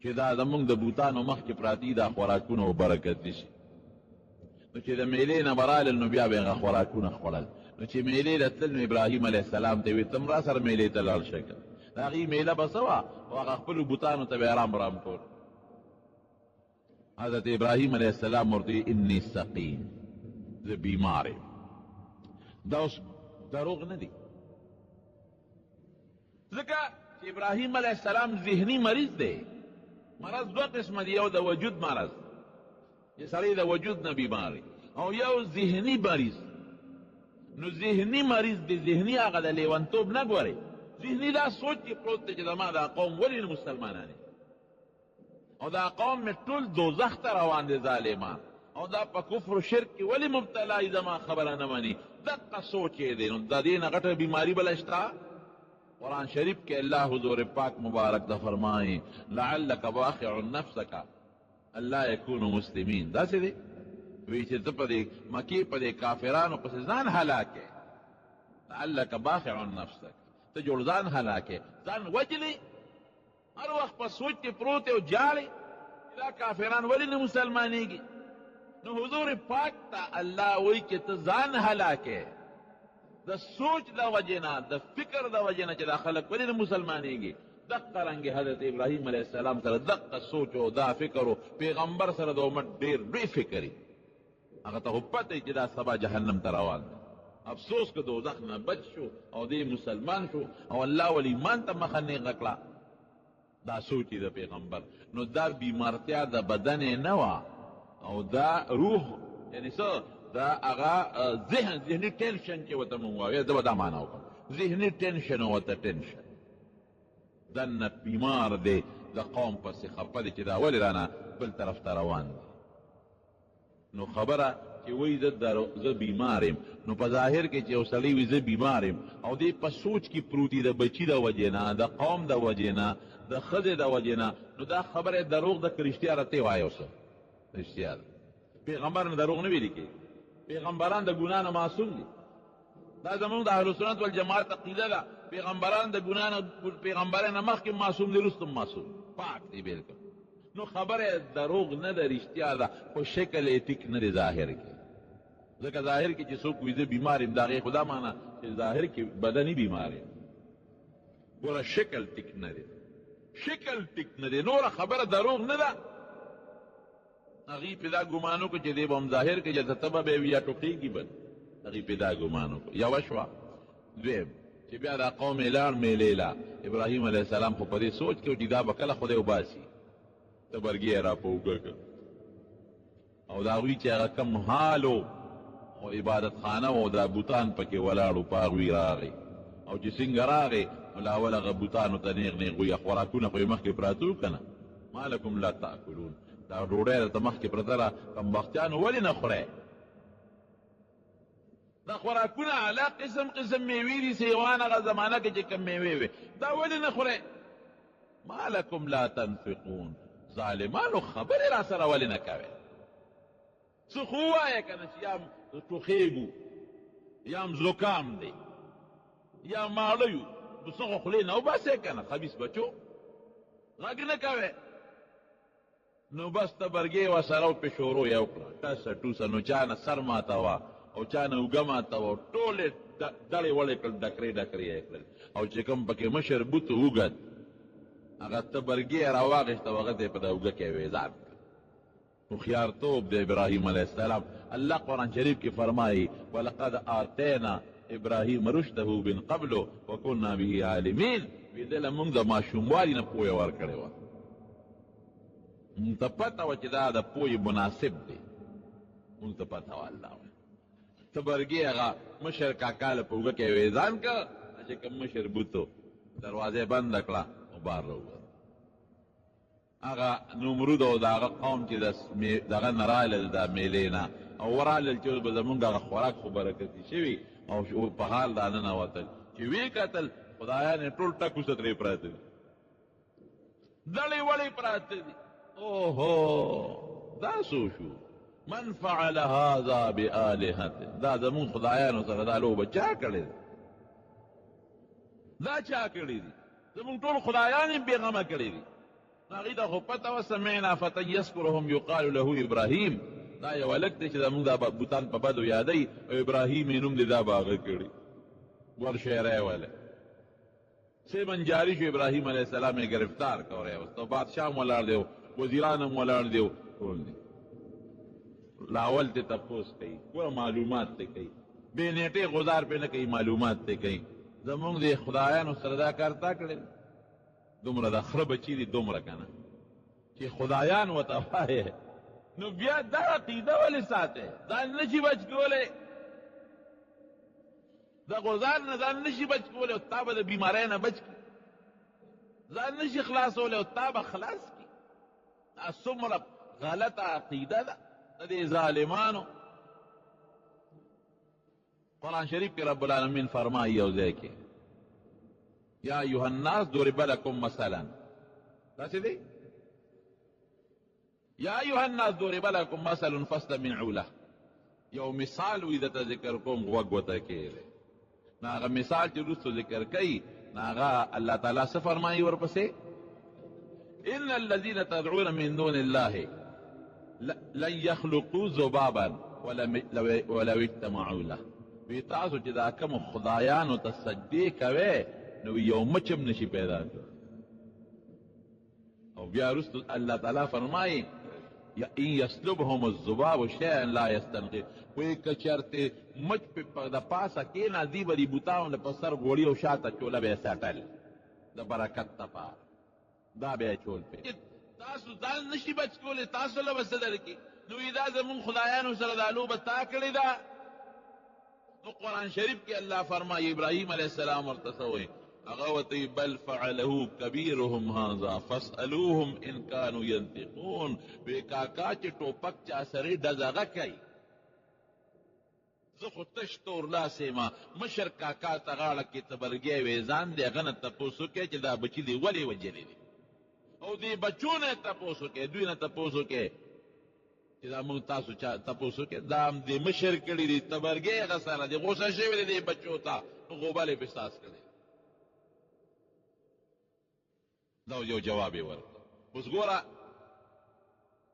چې دا زمونږ د بوتانو مخکې پراته دا خوراکونه و برکتي شي. نو چې د میلې نه به رالل نو بیا به یې هغه خوراکونه خوړل. نو چې میلې له تلل نو ابراهیم علیه السلام ته یې ویل ته هم را سره میلې ته لاړ شه که د هغې میله به څه وه او هغه خپلو بوتانو ته به یې رام رام کول. حضرت ابراهیم علیه السلام ورته انی سقیم زه بیمار یم. دا اوس دروغ نه دی ځکه چې ابراهیم علیه السلام ذهني مریض دی. مرض دوه قسمه دی یو د وجود مرض چې سړی د وجود نه بیمار او یو ذهني مریض. نو ذهني مریض دی ذهني هغه د لیونتوب نه ګوري ذهني دا سوچ کې پروت دی چې زما دا قوم ولې نه مسلمانان او دا قوم مې ټول دوزخ ته روان دي ظالمان او دا په کفر و شرک کې ولې مبتلا ای زما خبره نه مني دقه سوچ یې دی. نو د دې نه غټه بیماري بله شته. قرآن شریف کې الله حضور پاک مبارک ده فرمایي لعلک باخع نفسک الا یکونوا مسلمین. داسې دی وی چې ته په دې مکې په دې کافرانو پسې ځان هلاکې لعلک باخع نفسک ته جوړ ځان هلاکې ځان وجلې هر وخت په سوچ کې پروت او جاړې دا کافران ولې نه مسلمانېږي. نو حضور پاک ته الله وایي چې ته ځان هلاکې د سوچ د وجنا د فکر د وجنا چې دا خلک ولې مسلمانېږي دقه رنګ حضرت ابراهیم علیه السلام سره دقه سوچ او دا فکر او پیغمبر سره د امت ډیر لوی فکر هغه ته پته چې دا سبا جهنم ته روان دی افسوس که دوزخ نه بچ شو او دی مسلمان شو او الله ول ایمان ته مخه نه کړه دا سوچ د پیغمبر نو دا بیمارتیا د بدن نه وا او دا روح یعنی څه دا هغه ذهني ټینشن چې وته مونږ وایو دا معنا وکړه ذهني ټینشن او ته ټینشن دنه بیمار دی د قوم پسې خپه دی چې دا ولې رانه بل طرف ته روان دی نو خبره چې وایي زه بیمار یم نو په ظاهر کې چې یو سړی وي زه بیمار یم او دې په سوچ کې پروت دی د بچي د وجې نه د قوم د وجې نه د ښځې د وجې نه نو دا خبره دروغ ده که رښتیا راته وایي اوس رښتیا ده پیغمبر نه دروغ نه ویلي کېږي پیغمبران د ګناه نه معصوم دي دا زمونږ د اهلسنت والجماعت عقیده ده پیغمبران د ګناه نه پیغمبران نه مخکې معصوم دي وروسته معصوم پاک دی بالکل نو خبره دروغ نه ده رښتیا ده خو شکل یې ټیک نه دی ظاهر کې ځکه ظاهر کې چې څوک وي زه بیمار یم د هغې خو دا معنا چې ظاهر کې بدني بیمار یم ګوره شکل ټیک نه دی شکل ټیک نه دی نوره خبره دروغ نه ده هغې پې دا ګمان وکړو چې دی به هم ظاهر کې چې تبه به وي یا ټوقېږي به هغې پې دا ګمان وکړو یوه شوه دویم چې بیا دا قوم یې لاړ میلې له ابراهیم علیه السلام خو په دې سوچ کې و چې دا به کله خدای وباسي تبرګي یې را په اوږه کړ او د هغوی چې هغه کم حال و او عبادت خانه و دا بوتان پکې ولاړو په هغوی راغی او چې څنګه راغی نو لا اول هغه بوتانو ته نیغ نیغ وي خوراکونه خو یې مخکې پراته وو که نه ما لکم لا تاکلون دا ډوډۍ درته مخکې پرته ده کمبختیانو ولې نه خورئ دا خوراکونه علا قسم قسم میوې دي سیوان هغه زمانه کې چې کم میوې وې دا ولې نه خورئ ما لکم لا تنفقون ظالمانو خبرې را سره ولې نه کوئ څه خو ووایه که نه چې یا ټوخېږو یا هم زکام دی یا ماړه یو نو څه خو خولې نه وباسئ که نه خبیث بچو غږ نه کوئ نو بس تبرګې ورسره پې شروع یې وکړه ټسه ټوسه نو چا نه سر ماتوه او چا نه اوږه ماتوه ټولې ډړې وړې کړل ډکرې ډکرې یې کړل او چې کوم پکې مشر بوت اوږد هغه تبرګې یې راواغېسته او هغه ته یې په د اوږه کې ویزار کړ هوښیارتوب د ابراهیم علیه السلام الله قرآن شریف کې فرمایي ولقد آتینا ابراهیم رشده من قبل وکنا به عالمین وی دې له مونږ د ماشوموالي نه پوهه ورکړې وه مونږ ته پته وه چې دا د پوهې مناسب دی مونږ ته پته وه الله وایي تبرګې هغه مشر کاکا له په اوږه کې ویزان کړه چې کوم مشر بوتو دروازه بنده کړه او بار راووت هغه نمرود او د هغه قوم چې دغه نه راغلل دا میلې نه او ورغلل چې به زمونږ هغه خوراک خو برکتي شوي او په حال دا ننوتل چې ویې کتل خدایان یې ټول ټکوسه ترې پراته دي دړې وړې پراته دي اوهو دا څو شو من فعل هذا بآلهته دا زمونږ خدایانو سره دا لوبه چا کړې ده دا چا کړې دي زمونږ ټول خدایان یې بېغمه کړې دي هغې ته خو پته وه سمعنا فتى یذکرهم یقال له ابراهیم دا یو هلک دی چې زمونږ دا بوتان په بدو یادوي او ابراهیم یې نوم دی دا به هغه کړي ورشه یې رایولی سیمن جاري شو ابراهیم علیه السلام یې گرفتار کوری اوس او بادشاه هم ولاړ دی وزیران هم ولاړ دی ټول دی لاول ته تپوس کوي ګوره معلومات ته کوي بې نیټې غزار پې نه کوي معلومات ته کوي زمونږ د خدایانو سره دا کار تا کړی دومره د خره بچي دي دومره که نه چې خدایان ورته وایې نو بیا دا عقیده ولې ساتې ځان نشي بچ کولی د غزار نه ځان نشي بچ کولی او تا به د بیمارۍ نه بچ کړي ځان نشي خلاصولی او تا به خلاص کړي دا څومره غلطه عقیده ده د دې ظالمانو قرآن شریف کې رب العالمین فرمایي یو ځای کې یا ایها الناس ضرب لکم مثلا داسې دی یا ایها الناس ضرب لکم مثل فاستمعوا له یو مثال وي درته ذکر کوم غوږ ورته کښېږدئ نو هغه مثال چې وروستو ذکر کوي نو هغه الله تعالی څه فرمایي ورپسې ان الذين تدعون من دون الله لن يخلقوا ذبابا ولو اجتمعوا له وی تاسو چې دا کوم خدایانو ته سجدې کوئ نو یو مچم نشي پیدا کړ. او بیا وروسته الله تعالی فرمایي ان یسلبهم الذباب شیئا لا یستنقذ، وی که چېرته مچ په د پاسه کېنازي به دې بوتانو په سر غوړي او شاته چوله به یې سټل د برکت دپاره، دا به یې چول پې. تاسو ځان نشي بچ کولی، تاسو له به څه درکړي؟ نو وی دا زمونږ خدایانو سره دا لوبه تا کړې ده. نو قرآن شریف کې الله فرمایي ابراهیم علیه السلام ورته څه وایي؟ هغه ورته بل فعله کبیرهم هذا فاسألوهم ان كانوا ينطقون. وی کاکا چې ټوپک چا سره ډزغه کوي، زه خو تش تور لاس یم، مشر کاکا ته غاړه کې تبرګی وی ځان دی هغه نه تپوس وکړئ چې دا بچي دی ولې وجلې دي، او دې بچو نه تپوس وکړئ، دوی نه تپوس وکړئ چې دا موږ تاسو چا تپوس وکړئ، دا هم دې مشر کړي دي، تبرګی هغه سره دی، غوسه شوي دی دې بچو ته، نو غوبل یې پې ساس کړی. دا یو جواب یې ورکړ. اوس ګوره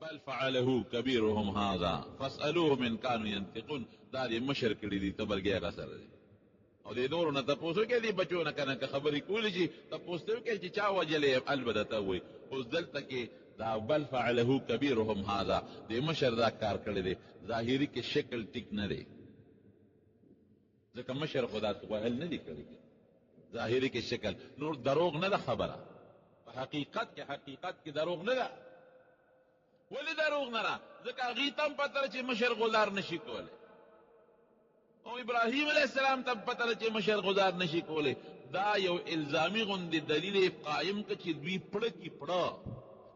بل فعله کبیرهم هذا فاسألوهم ان كانوا ينطقون، دا دې مشر کړي دي، تبرګی هغه سره دی، او دې نورو نه تپوس وکړئ دې بچو نه، که نه که خبرې کولی شي تپوس ته وکړئ چې چا وجلې البته ته وایي. اوس دلته کې دا بل فعله کبیرهم هذا دې مشر دا کار کړی دی، ظاهري کې شکل ټیک نه دی، ځکه مشر خو دا ویل نه دي کړي، ظاهري کې شکل نور دروغ نه ده خبره، په حقیقت کې دروغ نه ده. ولې دروغ نه ده؟ ځکه هغوی ته هم پته ده چې مشر غدار نشي کولی، او ابراهیم علیه السلام ته پته ده چې مشر غدار نشي کولی. دا یو الزامي غوندې دلیل قایم که چې دوی پړه کې پړه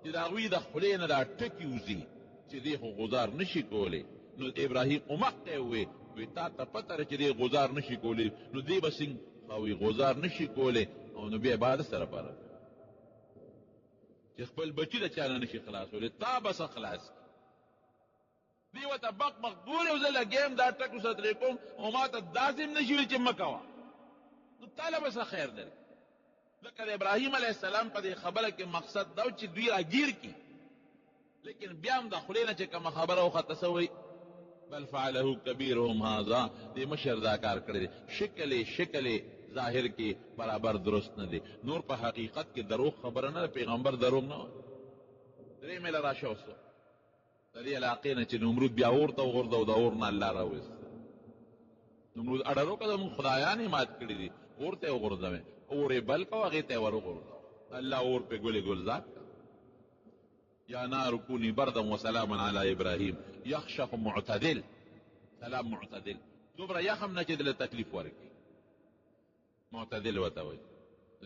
چې د هغوی د خولې نه دا ټکي وځي چې دی خو غدار نشي کولی. نو ابراهیم مخکې ووی وی تا ته پته ده چې دی غدار نشي کولی، نو دی به څنګه وی غدار نشي کولی، او نو بیا به د سره پاره چې خپل بچي د چا نه نشي خلاصولی، تا به څه خلاص کړي. دی ورته بق بق ګورې او زه لګیم دا ټک ورسره ترې کوم، او ما ته داسې هم نشي ویل چې مه کوه، نو تاله به څه خیر درکړي. ځکه د ابراهیم علیه السلام په دې خبره کې مقصد دا و چې دوی راګیر کړي، لیکن بیا هم د خولې نه چې کومه خبره وخته څه وایي بل فعله کبیرهم هذا، دې مشر دا کار کړی دی. شکل ظاهر کې برابر درست نه دی، نور په حقیقت کې دروغ خبره نه ده، پیغمبر دروغ نه وایي. درې میله راشه اوس د دې علاقې نه چې نمرود بیا اور ته وغورځه او د اور نه الله راویست. نمرود اډر وکړه زموږ خدایان یې مات کړي دي، اور ته یې وغورځوې، اور یې بل کړه هغې ته یې ور وغورځوه، الله اور پې ګلې ګلزار کړه. یا نار کونی بردا وسلاما علی ابراهیم یخشق معتدل، سلام معتدل، دومره یخم نه چې دله تکلیف ورکړي، معتدل ورته وایي.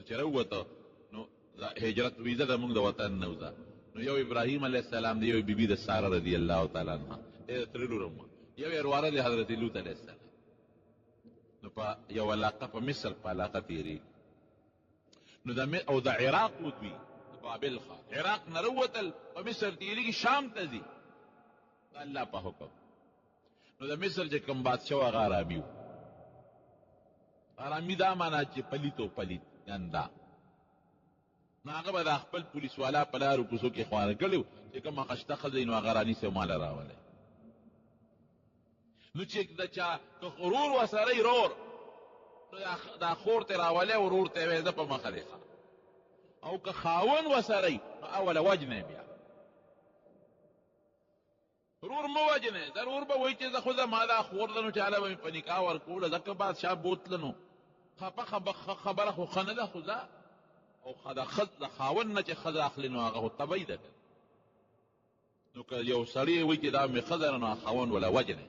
چې راووته نو هجرت ویزه د موږ د وطن نه وځه، نو یو ابراهیم علیه السلام دی، یو بیبي د ساره رضی الله تعالی عنها ترې لورم وه، یو یې ورواره دی حضرت لوط علیه السلام. نو په یو علاقه په مصر په علاقه تېرېږي، نو او د عراق ودوي د بابل ښار، عراق نه راووتل په مصر تېرېږي، شام ته ځي د الله په حکم. نو د مصر چې کوم بادشاه و هغه ارامي و، ارامي دا معنا چې پلیت و پلیت ګنده، نو هغه به د خپل پولیس والا په لارو کوڅو کې خواره کړی و چې کومه خشته ښځه وي نو هغه رانیسي او ماله راولی. نو چې د چا که غرور ورسره یي رور، نو دا خور ته راولی ورور ته یې وایي زه په مخه دی ښه، او که خاوند ورسره یي نو اوله وجنه یې بیا رور مه وجنې، ضرور به وایي چې زه خو زما دا خور ده نو چې هله به مې په نکاح ورکوله، ځکه بادشاه بوتله نو خبره خو ښه نه ده، خو ځه او د خاوند نه چې ښځه اخلي نو هغه خو طبعي ده. نو که یو سړی وایي چې دا مې ښځه ده نو خاوند وله وجنې،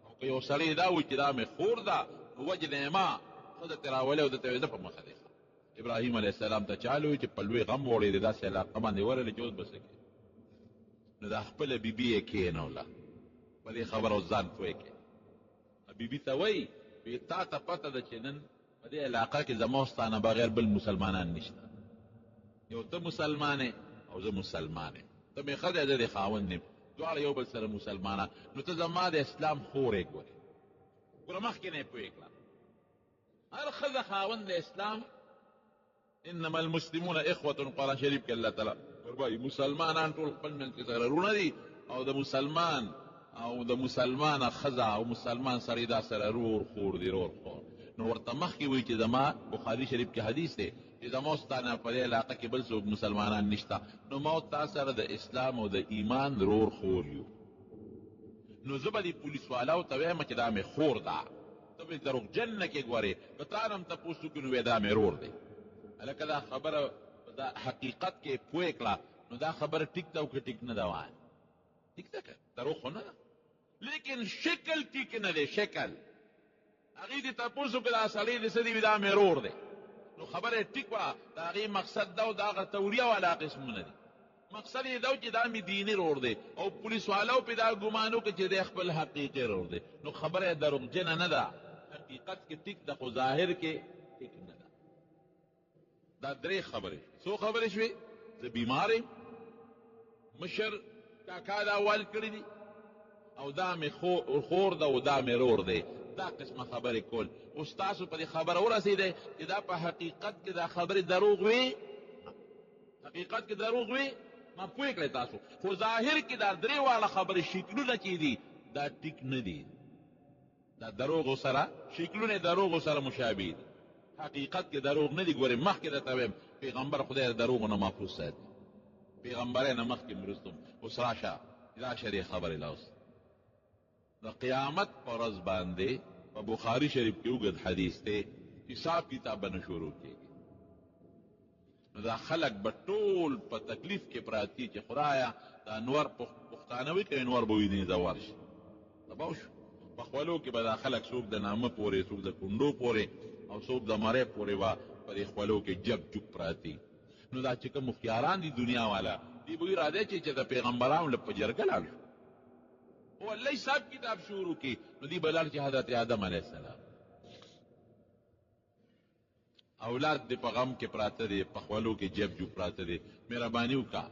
او که یو سړی دا وایي چې دا مې خور ده نو وجنې ما، ښځه ترې راولې او درته وایي زه په مخه دی. ابراهیم علیه السلام ته چالو وي چې په لوی غم وړی دی، داسې علاقه باندې ورلې چې اوس به څه کوي. نو دا خپله بیبي یې کېنوله په دې خبره اوس ځان پوه کړي. بیبي ته وایي وی تا ته پته ده چې نن په دې علاقه کې زما او ستا نه بغیر بل مسلمانان نشته، یو ته مسلمان او زه مسلمان یم، ته مې ښه دی زه دې خاوند یم، دواړه یو بل سره مسلمانان، نو ته زما د اسلام خور یې ګورې، ګوره مخکې نه یې پوه کړه. هر ښځه خاوند د اسلام، انما المسلمون اخوة، قرآن شریف کې الله تعالی فرمایي مسلمانان ټول خپل منځ کې سره رونه دي، او د مسلمان او د مسلمان خزا او مسلمان سړی دا سره رور خور دی رور خور نو ورته مخکې وایي چې زما بخاري شریف کې حدیث دی چې زما او ستا نه په دې علاقه کې بل څوک مسلمانان نشته نو ما او تا سره د اسلام او د ایمان رور خور یو نو زه به دې پولیس والاو ته وایم چې دا مې خور ده ته مې دروغجن نه کې ګورې که تا نه هم تپوس وکړي نو دا مې رور دی هلکه دا خبره دا حقیقت کې پوه کړه نو دا خبره ټیک ده او که ټیک نه ده وایه ټیک ده که دروغ خو نه ده لیکن شکل ټیک نه دی شکل هغې دې تپوس وکړه دا سړی دې څه دی دا مې رور دی نو خبره یې ټیک وه د هغې مقصد ده او د هغه توریه والا قسمونه دي مقصد یې دا و چې دا مې دیني رور دی او پولیس والاو پې دا ګمان وکړي چې دی خپل حقیقي رور دی نو خبره یې دروغجنه نه ده حقیقت کې ټیک ده خو ظاهر کې ټیک نه ده دا درې خبرې څو خبرې شوې زه بیمار یم مشر کاکا دا وال کړي دي او دا مې خور ده او دا مې رور دی دا قسمه خبرې کول اوس تاسو په دې خبره ورسېدی چې دا په حقیقت کې دا خبرې دروغ وي حقیقت کې دروغ وي ما پوه کړئ تاسو خو ظاهر کې دا درې واړه خبرې شکلونه چې دي دا ټیک نه دي دا دروغو سره شکلونه دروغو سره مشابه دي حقیقت کې دروغ نه دي ګورې مخکې درته وایم پیغمبر خدای د دروغو نه محفوظ ساتي پیغمبرۍ نه مخکې مرستم اوس راشه دې خبرې لا اوس د قیامت په ورځ باندې په بخاري شریف کې اوږد حدیث دی حساب کتاب به نه شروع کېږي نو دا خلک به ټول په تکلیف کې پراته چې خدایه د انور پښتانه وي که انور به وي زوار شي تباه شو په خولو کې به دا خلک څوک د نامه پورې څوک د کونډو پورې او څوک د مرۍ پورې به په دې خولو کې جب جب پراته نو دا چې کوم مختیاران دي دنیا والا دی به راځي چې د پیغمبرانو له په جرګه لاړ شو او الله حساب کتاب شروع کی نو دی بلال چې حضرت آدم علیه السلام اولاد دې په غم کې پراته دي په خولو کې جب جو پراته دي مهرباني وکړه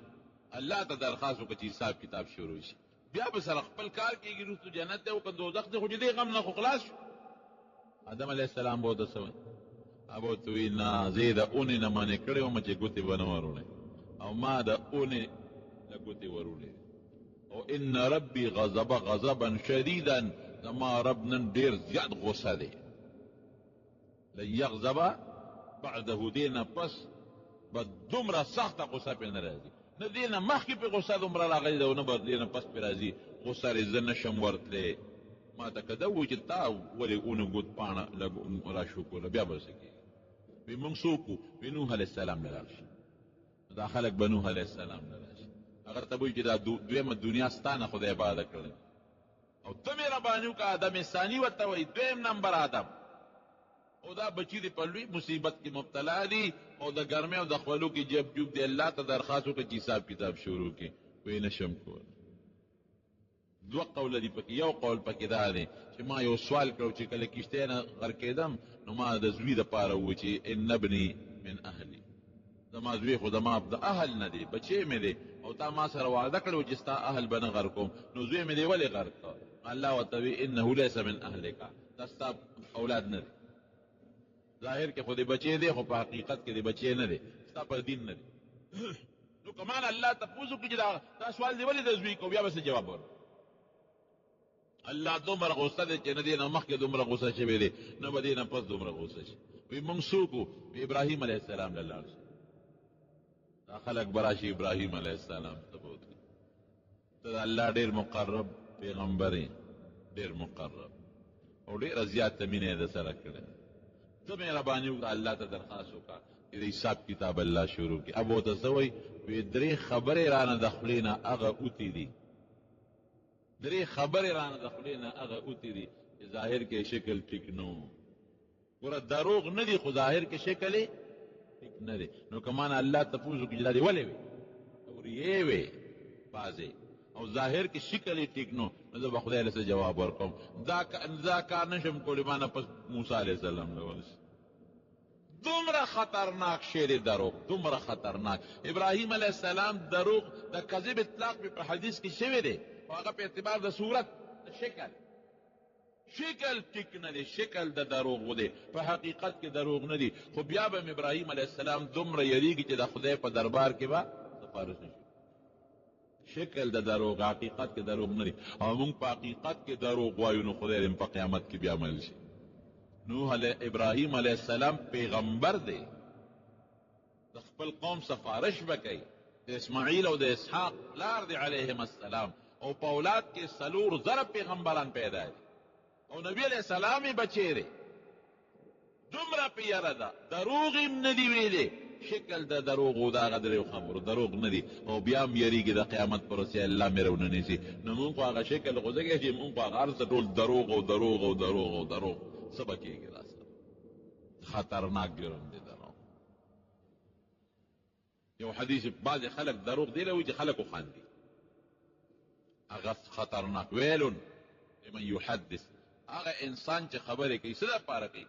الله ته درخواست وکړه چې حساب کتاب شروع شي بیا به سره خپل کار کېږي وروسته جنت دی او که دوزخ دی خو چې دې غم نه خو خلاص شو آدم علیه السلام به ورته څه وایي هغه ورته وایي نه زه یې د اونې نه منې کړی وم چې ګوتې به نه وروړی او ما د اونې له ګوتې وروړې او ان ربي غضب غضبا شديدا زما رب نن ډېر زیات غصه دی لن یغضب بعده دینه پس به دومره سخته غصه پې نه راځي نه دینه مخکې پې غصه دومره راغلې ده او نه به دینه پس پې راځي غصه رې زه نشم ورتلی ما ته که ده و چې تا ولې اونې ګوت پاڼه لږ راشو کوله بیا به څه کېږي وی موږ څوک وو وی نوح علیه السلام نه لاړ شي دا خلک به نوح علیه السلام نه راشي اگر ته وایي چې دا دویمه دنیا ستا نه خدای عباده کړی او ته مهرباني وکړه آدم ثاني ورته وایي دویم نمبر آدم او دا بچی دی په لوی مصیبت کې مبتلا دي او د ګرمۍ او د خولو کې جب جوب دی الله ته درخواست وکړه چې حساب کتاب شروع کړي وایي نشم کولی دوه قوله دي پکې یو قول پکې دا دی چې ما یو سوال کړو چې کله کښتۍ نه غر کېدم نو ما د زوی دپاره وویل چې ان ابني من اهلي زما زوی خو زما د اهل نه دی بچی مې دی او تا ما سره وعده کړو چې ستا اهل به نه غر کوم نو زوی مې دی ولې غر کړ الله ورته وایي انه لیس من اهلک دا ستا اولاد نه دی ظاهر کې خو دې بچی دی خو په حقیقت کې دې بچی نه دی ستا پر دین نه دی نو کمان الله تپوس وکړي چې دا سوال دی ولې د زوی کو بیا به څه جواب ورکړو الله دومره غصه دی چې نه دی نه مخکې دومره غصه شوی دی نه به دی نه پس دومره غصه شي وایي موږ څوک وو ابراهیم علیه السلام له لاړ شي دا خلک به راشي ابراهیم علیه السلام ته به وتلي ته د الله ډېر مقرب پیغمبر یې ډېر مقرب او ډېره زیاته مینه یې د سره کړې ته مهرباني وکړه الله ته درخواست وکړه چې د حساب کتاب الله شروع کړي اب ورته څه وایي وایي درې خبرې رانه د خولې نه هغه اوتې دي درې خبرې رانه د خولې نه هغه اوتې دي چې ظاهر کې شکل ټیک نه و ګوره دروغ نه دي خو ظاهر کې شکل یې ټیک نه دی نو که مانه الله تپوس وکړي چې دا دې ولې وې ورې وې بعضې او ظاهر کې شکل یې ټیک نو زه به خدای له څه جواب ورکوم دا کار نشم کولی ما نه پس موسی علیه السلام له ورسي دومره خطرناک شعر دروغ دومره خطرناک ابراهیم علیه السلام دروغ د کذب اطلاق په حدیث کې شوی دی خو هغه په اعتبار د صورت د شکل ټیک نه دی شکل د دروغ دی په حقیقت کې دروغ نه دی خو بیا به ابراهیم علیه السلام دومره یریږي چې د خدای په دربار کې به سفارش نشي شکل د دروغ حقیقت کې دروغ نه دي او موږ په حقیقت کې دروغ وایو نو خدای دې په قیامت کې بیا عمل شي. نوح ابراهیم علیه السلام پیغمبر دی، د خپل قوم سفارش به کوي، د اسماعیل او د اسحاق پلار دی علیهم السلام، او په اولاد کې 4,000 پیغمبران پیدا دي او نبی علیہ السلام یې بچی دی. دومره پیاره ده دروغ یې نه دي ویلي، شکل د دروغو د هغه درېو خبرو دروغ نه دي او بیا هم یېرېږي د قیامت پر ورځ الله مې راونه نیسي. نو مونږ خو هغه شکل غوځوي چې مونږ خو هغه هر څه ټول دروغ او دروغ او دروغ او دروغ څه به کېږي راسره. خطرناک جرم دی دروغ. یو حدیث بعضې خلک دروغ دی له وایي چې خلک وخاندي، هغه خطرناک. ویلون لمن یحدث، هغه انسان چې خبرې کوي څه دپاره کوي؟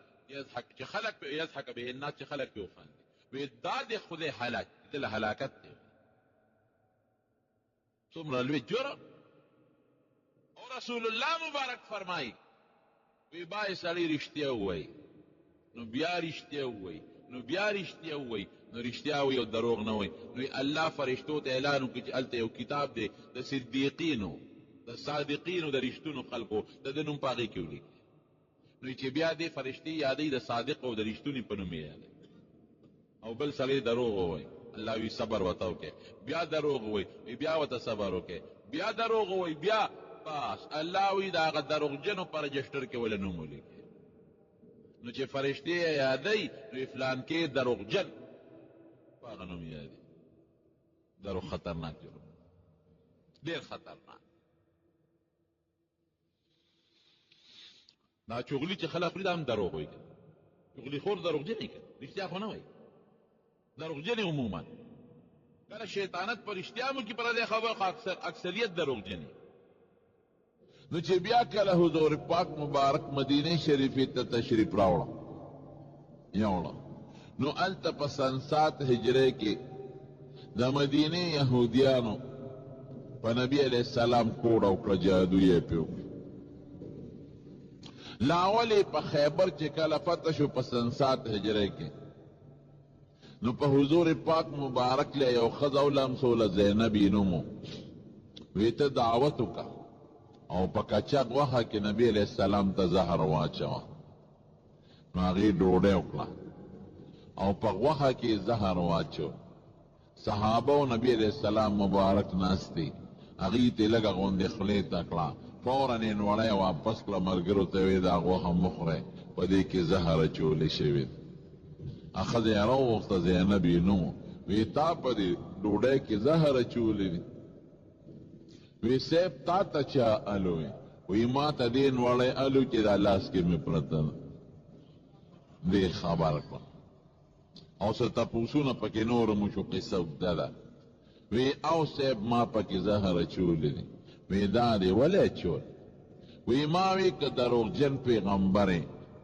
چې خلک پې یضحک به الناس، چې خلک پې وخاندي. وی دا د خدای هلاک دل هلاکت دی. څومره لوی جرم. او رسول الله مبارک فرمایي وی باید سړی رښتیا ووایي نو بیا رښتیا ووایي نو بیا رښتیا ووایي نو رښتیا وایي او دروغ نه وایي. نو الله فرشتو ته اعلان وکړي چې هلته یو کتاب دی د صدیقینو د صادقینو د رښتونو خلکو د ده نوم په هغې کې ولیکي. نو چې بیا دې فرشتې یادوي د صادق او د رښتوني په نوم یې یادوي. او بل سړی دروغ ووایي، الله وی صبر ورته وکړئ. بیا دروغ ووایي، بیا ورته صبر وکړئ. بیا دروغ ووایي، بیا بس الله وی د هغه دروغجنو په رجسټر کې ولې نوم ولیکي. نو چې فرشتې یې یادوي نو فلان کې دروغجن په هغه نوم یادوي. دروغ خطرناک جرم، ډېر خطرناک. دا چغلي چې خلک خوري دا هم دروغ وایي. چغلي خور دروغجن یې کوي، رښتیا خو نه وایي، دروغجن عموما. کله شیطانت پر اشتیامو کې پر دې خبر اکثریت دروغجن. نو چې بیا کله حضور پاک مبارک مدینه شریفې ته تشریف راوړه یوړه نو هلته په سن 7 هجرې کې د مدینې یهودیانو په نبي علیه السلام کوډه وکړه، جادو یې پې وکړه. لاولې په خیبر چې کله فتح شو په سن 7 هجرې کې نو په حضور پاک مبارک له یو ښځه ولمسوله زینبي نومو، وی ته دعوت وکړه او په کچا غوښه کې نبی علیه السلام ته زهر واچوه. نو هغې ډوډۍ وکړه او په غوښه کې زهر واچو. صحابه او نبی علیه السلام مبارک ناست دي، هغې ته لږه غوندې خولې ته کړه، فورا یې نوړی واپس کړه. ملګرو ته ویې دا غوښه مه خورئ، په دې کې زهر اچولی شوي. ښځه یې راوغوښته، زینب یې نوم، وی تا په دې ډوډۍ کې زهر اچولی دي؟ وی صاحب تا ته چا الوی؟ وی ما ته دې نوړی الو چې دا لاس کې مې پرته ده. دې خبر کړه او څه تپوسونه پکې نور مو شو، قصه اوږده ده. وی او صاحب ما پکې زهر اچولی دي. وی دا دې ولې اچول؟ وی ما وی که دروغجن پیغمبر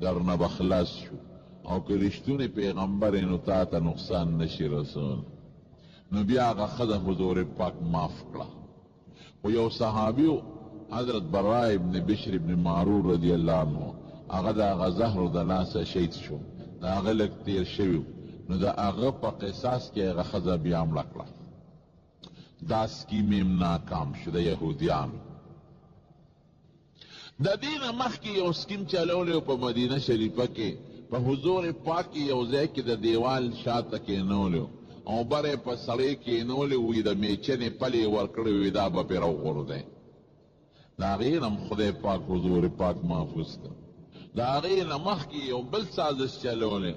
درنه به خلاص شو او که رښتونی پیغمبر نو تا ته نقصان نشي رسول. نو بیا هغه ښځه حضور پاک معاف کړه. خو یو صحابي حضرت برای ابن بشر ابن معرور رضی الله عنه، هغه د هغه زهرو د لاسه شهید شو، د هغه لږ تیر شوي، نو د هغه په قصاص کې هغه ښځه بیا مړه کړه. دا سکیم یې ناکام شو د یهودیانو. د دې نه مخکې یو سکیم چلولی په مدینه شریفه کې، په حضور پاک یو ځای کې د دیوال شاته کېنولی او بره په سړی کېنولی وي، د میچنې پلې ورکړی وي، دا به پرې راوغورځی. د هغې نه خدای پاک حضور پاک محفوظ کړ. د هغې نه مخکې یو بل سازش چلولی،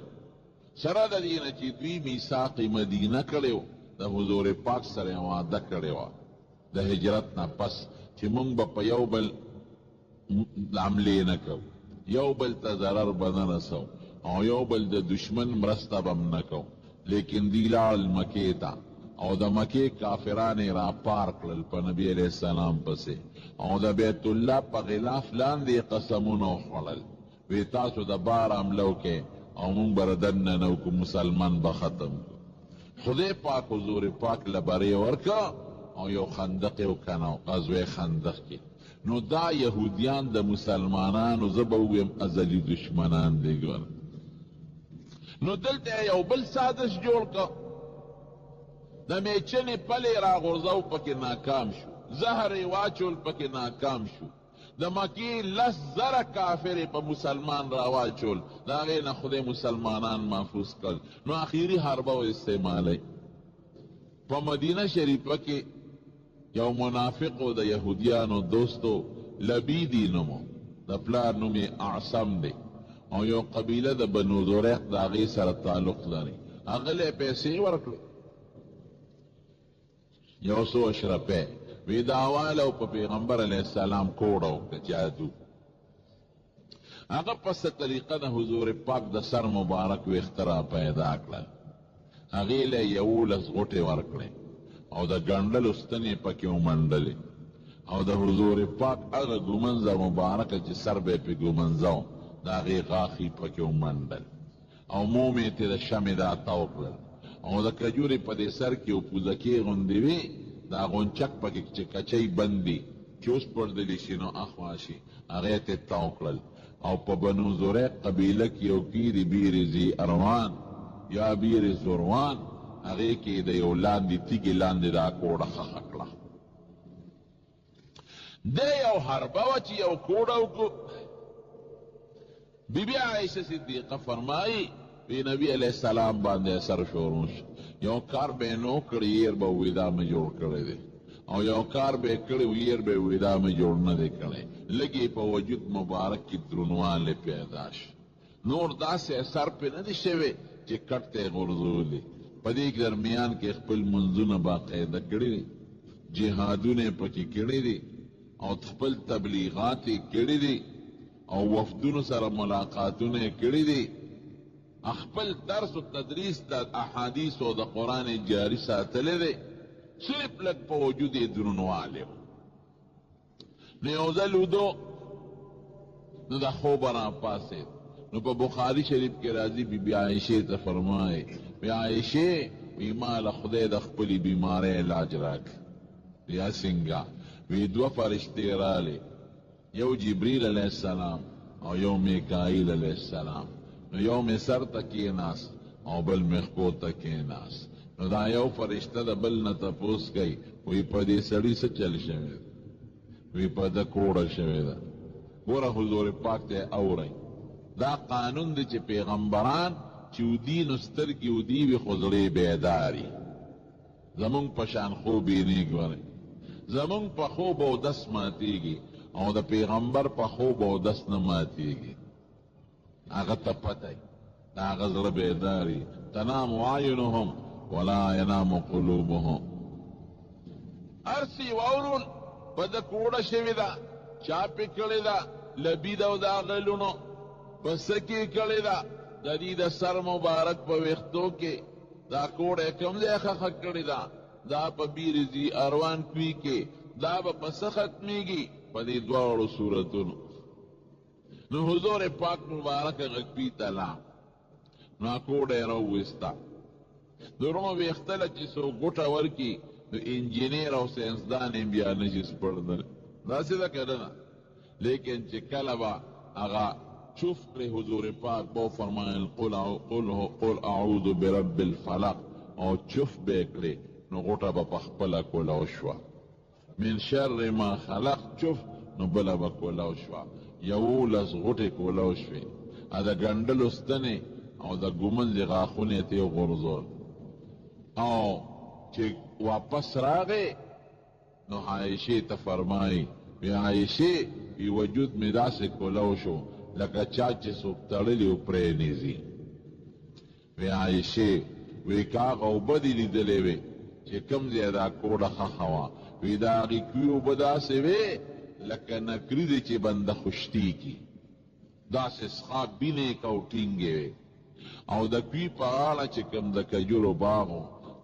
سره د دې نه چې دوی میثاق مدینه کړی و، د حضور پاک سره یې وعده کړې وه د هجرت نه پس چې موږ به په یو بل حملې نه کوو، یو بل ته ضرر به نه رسو او یو بل د دشمن مرسته به هم نه کوو. لیکن دی لاړل مکې ته او د مکې کافران یې راپار کړل په نبي علیه السلام پسې او د بیت الله په غلاف لاندې قسمونه وخوړل، وی تاسو د بار حمله وکئ او موږ به دننه نه وکړو، مسلمان به ختم کړو. خدای پاک حضور پاک له برې ورکړه او یو خندق یې وکنه، غزوه خندق کې. نو دا یهودیان د مسلمانانو زه به وویم ازلي دشمنان دی. ګوره نو دلته یو بل سازش جوړ کړه د میچنې پلې راغورځو پکې ناکام شو، زهر یې واچول پکې ناکام شو، د مکې 10,000 کافر په مسلمان راواچول، د هغې نه خدای مسلمانان محفوظ کړل. نو اخیري حربه و استعمالی. په مدینه شریفه کې یو منافق و د یهودیانو دوستو، لبیدی نومو، د پلار نوم یې اعصم دی، او یو قبیله د بنو زریق د هغې سره تعلق لري. هغه له پیسې ورکړې، یو څو اشرفې، وی داواله او په پیغمبر علیه السلام کوډه وکړه جادو. هغه په څه طریقه د حضور پاک د سر مبارک ویښته را پیدا کړل، هغې له 11 غوټې ورکړې او د ګنډلو ستنې پکې ومنډلې، او د حضور پاک هغه ګومنځه مبارکه چې سر به یې پې ګومنځه د هغې غاښې پکې ومنډل، او موم یې ترې د شمې دا تاو کړل، او د کجورې په دې سر کې پوزکې غوندې وې، دا غونچک پکې چې کچۍ بندي چې اوس پړدلی شي نو اخوا شي، هغه یې ترې تاو کړل. او په بنو زریق قبیله کې یو پیري بیر ذی اروان یا بیر زروان، هغې کې د یو لاندې تیږې لاندې دا کوډه خښه کړه. دی یو حربه وه چې یو کوډه وکړو. بی بی عائشہ صدیقہ فرمائی وی نبی علیہ السلام باندې اثر شروع شو. یو کار به نو کړی ير به وېدا مې جوړ کړی دی، او یو کار به کړی ير به وېدا مې جوړ نه دی کړی. لګي په وجود مبارک کې درنواله پیدا شو. نور داسې اثر په نه دي شوی چې کټ ته غورځولې. په دې درمیان کې خپل منځونه باقاعده کړي، جهادونه پکې کړي دي، او خپل تبلیغات یې کړي دي، او وفدونو سره ملاقاتونه کړي دي، خپل درس و تدریس د احادیث او د قرآن جاری ساتلی دی، صرف لږ په وجود یې درنوالی و. نو یو ځل ودو، نو د خوبه راپاڅېد. نو په بخاري شریف کې راځي، بی بی عایشې ته فرمایي وی عایشې وی ما له خدای د خپلې بیمارۍ علاج راکړي. یا څنګه؟ وی 2 فرشتې راغلې، یو جبریل علیہ السلام او یو میکائیل علیہ السلام. نو یو مې سر ته کېناست او بل مې خپو ته کېناست. نو دا یو فرشته د بل نه تپوس کوي، وی په دې سړي څه چل شوی دی؟ وی په ده کوړه شوې ده. ګوره حضور پاک ته اورئ، دا قانون دی چې پیغمبران چې ودي نو سترګې ودي وي خو زړې بیداري. زمونږ په شان خوب یې نه ګورئ، زمونږ په خوب او دس ماتېږي، او د پیغمبر په خوب او دس نه ماتېږي. هغه ته پته وي، د هغه زړه بیداري. تنام اعینهم ولا ینام قلوبهم. هر څه یې واورول، په ده کوړه شوې ده، چا پې کړې ده، لبي ده او د هغه لوڼو په څه کې کړې ده، د دې د سر مبارک په ویښتو کې دا کوړه یې کوم ځای خښه کړې ده، دا په بیر ذی اروان کوي کې، دا به په څه ختمېږي؟ په دې دواړو صورتونو. نو حضور پاک مبارک غږ پی تلا، نو کوډه یې راوویسته. د وروڼو ویښته له چې څوک ګوټه ورکړي، نو انجینیر او ساینسدان یې بیا نشي سپړدلی. داسې ده که نه؟ لیکن چې کله به هغه چوف کړې حضور پاک به فرمایل قل اعوذ برب الفلق، او چوف به یې کړې، نو غوټه به په خپله کولاو شوه. من شر ما خلق چوف، نو بله به کولاو شوه. 11 غوټې کولاو شوې، د ګنډلو ستنې او د ګومنځې غاښونه یې ترې وغورځول. او چې واپس راغې، نو عایشې ته فرمایي وی عایشې وی وجود مې داسې کولاو شو لکه چا چې څوک تړلي و پرېنیزي. وی عایشې وی که هغه اوبه دې لیدلې وې چې کوم ځای دا کوډه خښه وه، وی د هغې کوي اوبه داسې وې لکه نکریزې چې بنده خشتېږي، داسې څښاک بینې کو ټینګې وې. او د کوي په غاړه چې کوم د کجورو باغ و،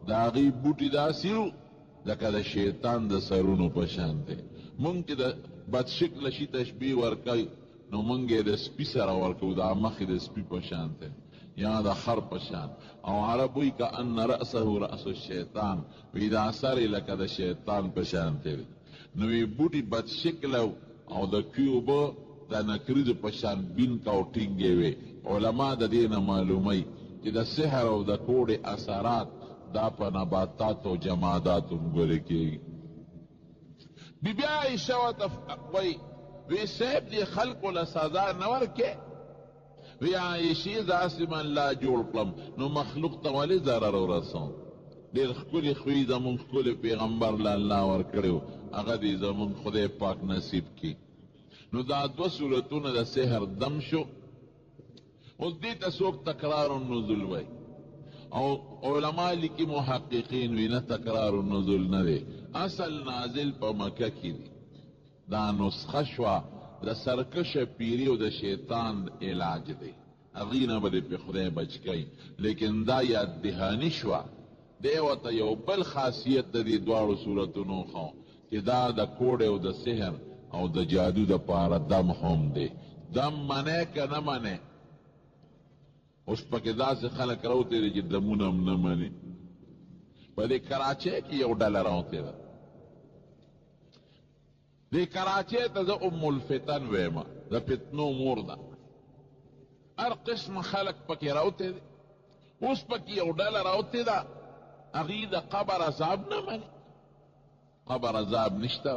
د هغې بوټي داسې و لکه د شیطان د سرونو په شان دی. مونږ چې د بدشکله شي تشبیه ورکوي، نو مونږ یې د سپي سره ورکوو، دا مخې د سپي په شان دی یا د خر په شان. او عرب وایي که ان رأسه رأس الشیطان، وی دا سر یې لکه د شیطان په شان دی. نو وی بوټي بدشکله او د کوي اوبه د نکریزو په شان بین او ټینګې وې. علما د دې نه معلوموي چې د سحر او د کوډې اثرات دا په نباتات او جمادات هم ګورې کېږي. بی بی عایشه ورته وی صاحب دې خلکو له سزا نه ورکې؟ وی عایشې داسې من لا جوړ کړم نو مخلوق ته ولې ضرر ورسوم؟ ډېر ښکلي خوی زمونږ ښکلي پیغمبر له الله ورکړی و، هغه دې زمونږ خدای پاک نصیب کړي. نو دا دوه صورتونه د سحر دم شو. اوس دې ته څوک تکرار النزول وایي، او علما لیکي محققین وی نه تکرار النزول نه دی، اصل نازل په مکه کې دی. دا نسخه شوه د سرکشه پیری او د شیطان علاج دی، هغې نه به دې پې خدای بچ کوي. لیکن دا یاد دهاني شوه. دی ورته یو بل خاصیت د دې دواړو صورتونو ښو چې دا د کوډې او د سحر او د جادو دپاره دم هم دی. دم منې که نه منې؟ اوس پکې داسې خلک راوتېدي چې دمونه هم نه مني. په دې کراچۍ کې یو ډله راوتېده. دې کراچۍ ته زه ام الفتن ویمه، د فتنو مور ده. هر قسم خلک پکې راوتېدي. اوس پکې یو ډله راوتېده، هغې د قبر عذاب نه مني، قبر عذاب نشته.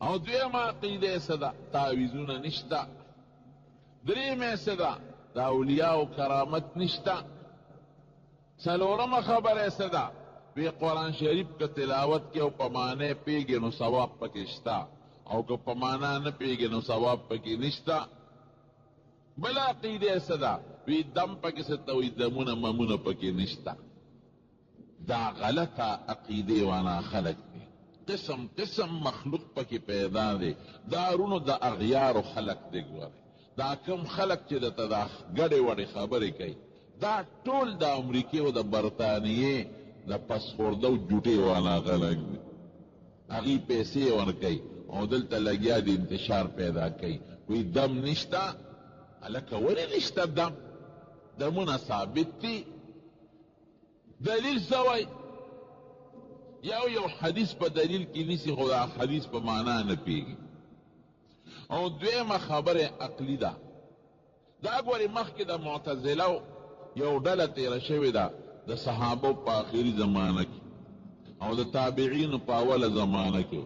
او دویمه عقیده څه ده؟ تعویذونه نشته. درېیمه څه ده؟ د اولیاءو کرامت نشته. څلورمه خبره څه ده؟ وی قرآن شریف که تلاوت کې او په معنی پیږي نو ثواب پکې شته، او که په معنا نه پیږي نو ثواب پکې نشته. بله عقیده څه ده؟ وی دم پکې څه ته وایي؟ دمونه ممونه پکې نشته. دا غلطه عقیده وانا خلق دی. قسم قسم مخلوق پکې پیدا دی. دا رونو د اغیارو خلق دی. ګوره دا کم خلق چې دته دا ګډې وډې خبرې کوي، دا ټول د امریکې او د برطانیې د پسخورده او جوټې والا خلق دی. هغې پیسې ورکوي او دلته لګیا د انتشار پیدا کوي. وی دم نشته. هلکه ولې نشته دم؟ دمونه ثابت دي. دلیل څه وایي؟ یو حدیث په دلیل کې نیسي، خو دا حدیث په معنا نه پیږي. او دویمه خبره عقلي ده. دا ګورې مخکې د معتزلو یو ډله تېره شوې ده د صحابو په آخري زمانه کې او د تابعینو په اوله زمانه کې.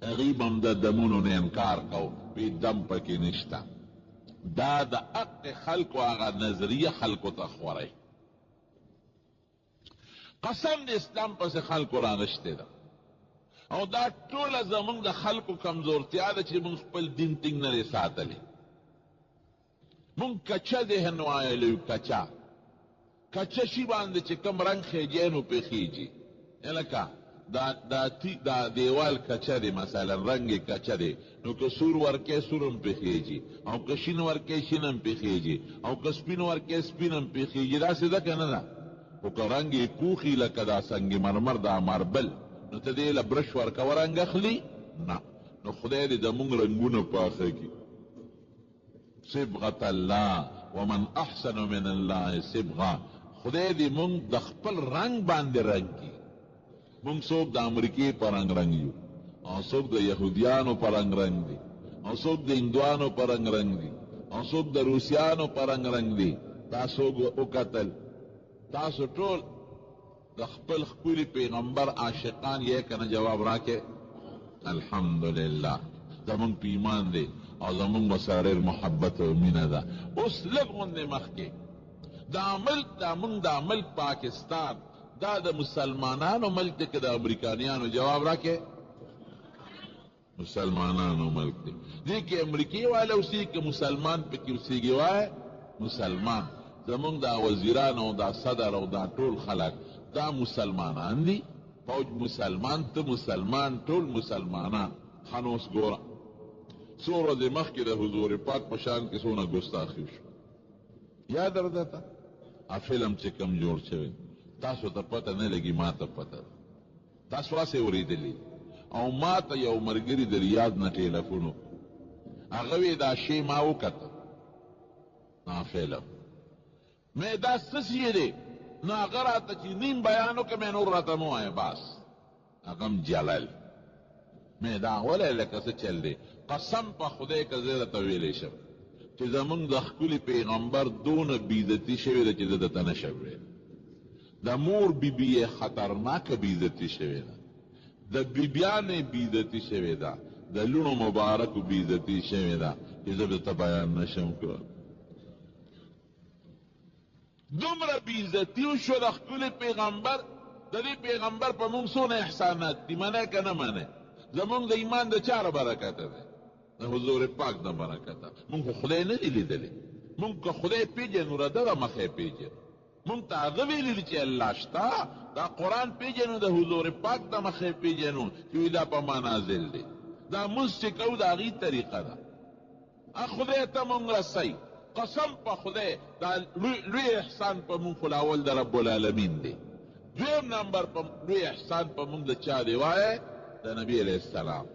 هغوی به هم د دمونو نه انکار کو، وی دم پکې نشته. دا د حق خلکو هغه نظریه خلکو ته خوری. قسم د اسلام پسې خلکو رانشتې ده. او دا ټوله زمونږ د خلکو کمزورتیا ده چې مونږ خپل دین ټینګ نه دی ساتلی. مونږ کچه ذهن وایلی یو، کچه شي باندې چې کم رنګ خیجی نو پې خیجي. لکه دا دیوال کچه دی، مثلا رنگ کچه دی، نو که سور ورکې سور هم پې خیجي، او که شین ورکې شین هم پې خیجي، او که سپین ورکې سپین هم پې خیجي. داسې ده که نه ده؟ خو که رنګ یې پوخي لکه دا سنگ مرمر دا ماربل، نو ته دې له برش ورکوه رنګ اخلي؟ نه. نو خدای دې زمونږ رنګونه پاخه کړي. صبغة الله ومن احسن من الله صبغه. خدای دې مونږ د خپل رنګ باندې رنګ کړي. مونږ څوک د امریکې په رنګ یو، او څوک د یهودیانو په رنګ دي، او څوک د هندوانو په رنګ دي، او څوک د روسیانو په رنګ دي. تاسو وکتل، تاسو ټول د خپل ښکلي پیغمبر عاشقان یې که نه؟ جواب راکې. الحمدلله زمونږ په ایمان دی او زمونږ ورسره ډېر محبت او مینه ده. اوس لږ غوندې مخکې دا مونږ دا ملک پاکستان دا د مسلمانانو ملک دی که د امریکانیانو؟ جواب راکې. مسلمانانو ملک دی. دې کې امریکې والا اوسېږي که مسلمان پکې اوسېږي؟ وایه مسلمان. زمونږ دا وزیران او دا صدر او دا ټول خلک دا مسلمانان دي. فوج مسلمان، ته مسلمان، ټول مسلمانان. ښه نو اوس ګوره څو ورځې مخکې د حضور پاک په شان کې څونه ګستاخي شو. یاد درته ته فلم چې کم جوړ شوی؟ تاسو ته پته نه لګي، ما ته پته ده. تاسو هسې اورېدلي. او ما ته یو ملګري د ریاض نه ټېلیفون وکړو، هغه وی دا شی ما وکته فلم. مې دا څه شی دی؟ نو هغه راته چې نیم بیان وکړه، مې نور راته مه وایه بس. هغه هم جلل. مې دا ولی لکه څه چل دی؟ قسم په خدای که زه درته ویلی شم چې زمونږ د ښکلي پیغمبر دونه بېعزتي شوې ده چې زه درته نشم ویلی. د مور بیبی خطرناک بیزتی شوی ده، د بیبیانې بیزتی شوی ده، د لونو مبارکو بیزتی شوی ده چې زه به ته بیان نشم کړ. دومره بیزتی وشو د ښکلي پیغمبر. د دې پیغمبر په موږ څونه احسانات دي، منې که نه منې؟ زمونږ د ایمان د چاره برکته ده، د حضور پاک د برکته. مونږ خو خدای نه دی لیدلی. مونږ که خدای پیژنو را دغه مخې پیژنو. مونږ ته هغه ویلي دي چې الله شته، دا قرآن پیژنو، د حضور پاک د مخې پیژنو چې دا په ما نازل دی. دا مونځ چې کوو د هغې طریقه ده. خدای ته مونږ رسئ. قسم په خدای دا لوی احسان په مونږ خو اول د رب العالمین دی. دویم نمبر په لوی احسان په مونږ د چا دی وایه؟ د نبی علیہ السلام.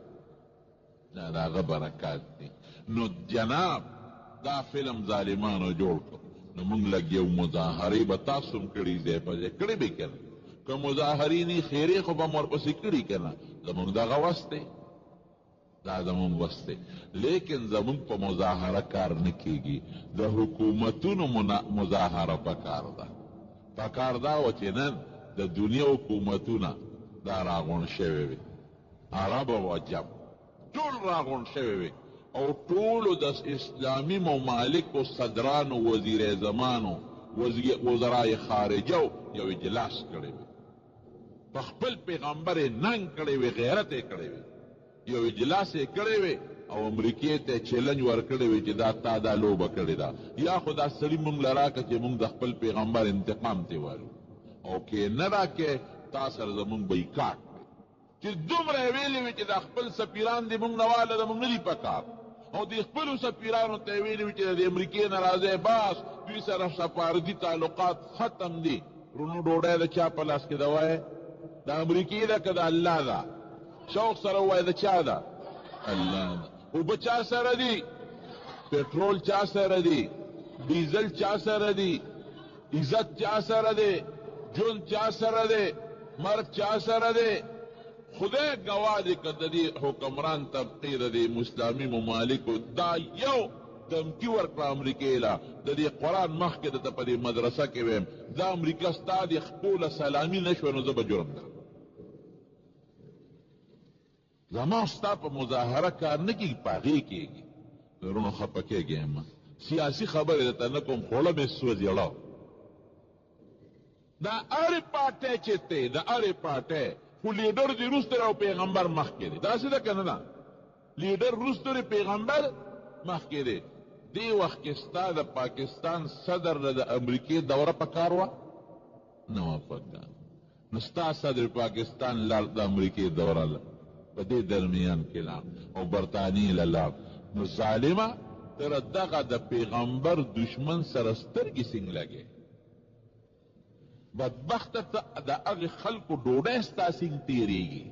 دا د هغه برکات دي. نو جناب دا فلم ظالمانو جوړ کړ، نو مونږ لږ یو مظاهرې به تاسو هم کړي ځای په ځای کړې به که نه؟ که مظاهرې نه خیرې خو به م ورپسې کړي که نه؟ زمونږ دغه وس دی، دا زمونږ وس دی. لیکن زمونږ په مظاهره کار نه کېږي، د حکومتونو مظاهره پکار ده. پکار دا و چې نن د دنیا حکومتونه دا راغونډ شوي وي، عرب او عجم ټول راغونډ شوي وي، او ټولو د اسلامي ممالکو صدرانو، وزیر اعظمانو، وزرای خارجو یو اجلاس کړی وي، په خپل پیغمبر یې ننګ کړی وي، غیرت یې کړی وي، یو اجلاس یې کړی وي، او امریکې ته چیلنج ورکړی وي چې دا تا دا لوبه کړې ده، یا خو دا سړي مونږ له راکړه چې مونږ د خپل پیغمبر انتقام تی والو، او که نه راکې تا سره زمونږ بایکاټ دی. چې دومره یې ویلي وي چې دا خپل سفیران دي مونږ نه واله د مونږ نه دي پکار، او د خپلو سفیرانو ته یې ویلي وي چې د امریکې نه راځئ، بس دوی سره سفارتي تعلقات ختم دي. رونو ډوډۍ د چا په لاس کې ده وایې؟ د امریکې ده که د الله ده؟ شوق سره ووایه د چا ده؟ الله ده. اوبه چا سره دي؟ پټرول چا سره دي؟ ډیزل چا سره دي؟ عزت چا سره دی؟ جون چا سره دی؟ مرګ چا سره دی؟ خدای گواه دی که د دې حکمران طبقې د دې اسلامي ممالکو دا یو دمکي ورکړه امریکې له، د دې قرآن مخکې درته په دې مدرسه کې ویم، دا امریکا ستا د خپله سلامي نه شوه نو زه به جرم کړم. زما ستا په مظاهره کار نه کېږي، په هغې کېږي. ورونو خفه کېږي یم، سیاسي خبرې درته نه کوم، خوله مې سوځېړه. دا هرې پارټۍ چې دی، د هرې پارټۍ خو لیډر دی وروسته او پیغمبر مخکې دی. داسې ده که نه ده؟ لیډر وروسته دی، پیغمبر مخکې دی. دې وخت کې ستا د پاکستان صدر د امریکې دوره په کار وه؟ نه وه په کار. نو ستا صدر پاکستان لاړ د امریکې دوره له په دې درمیان کې لاړ، او برطانیې له لاړ. نو ظالمه تر دغه د پیغمبر دشمن سره سترګې سینګ لګې. بدبخته ته د هغې خلکو ډوډۍ ستا سینګ تېرېږي،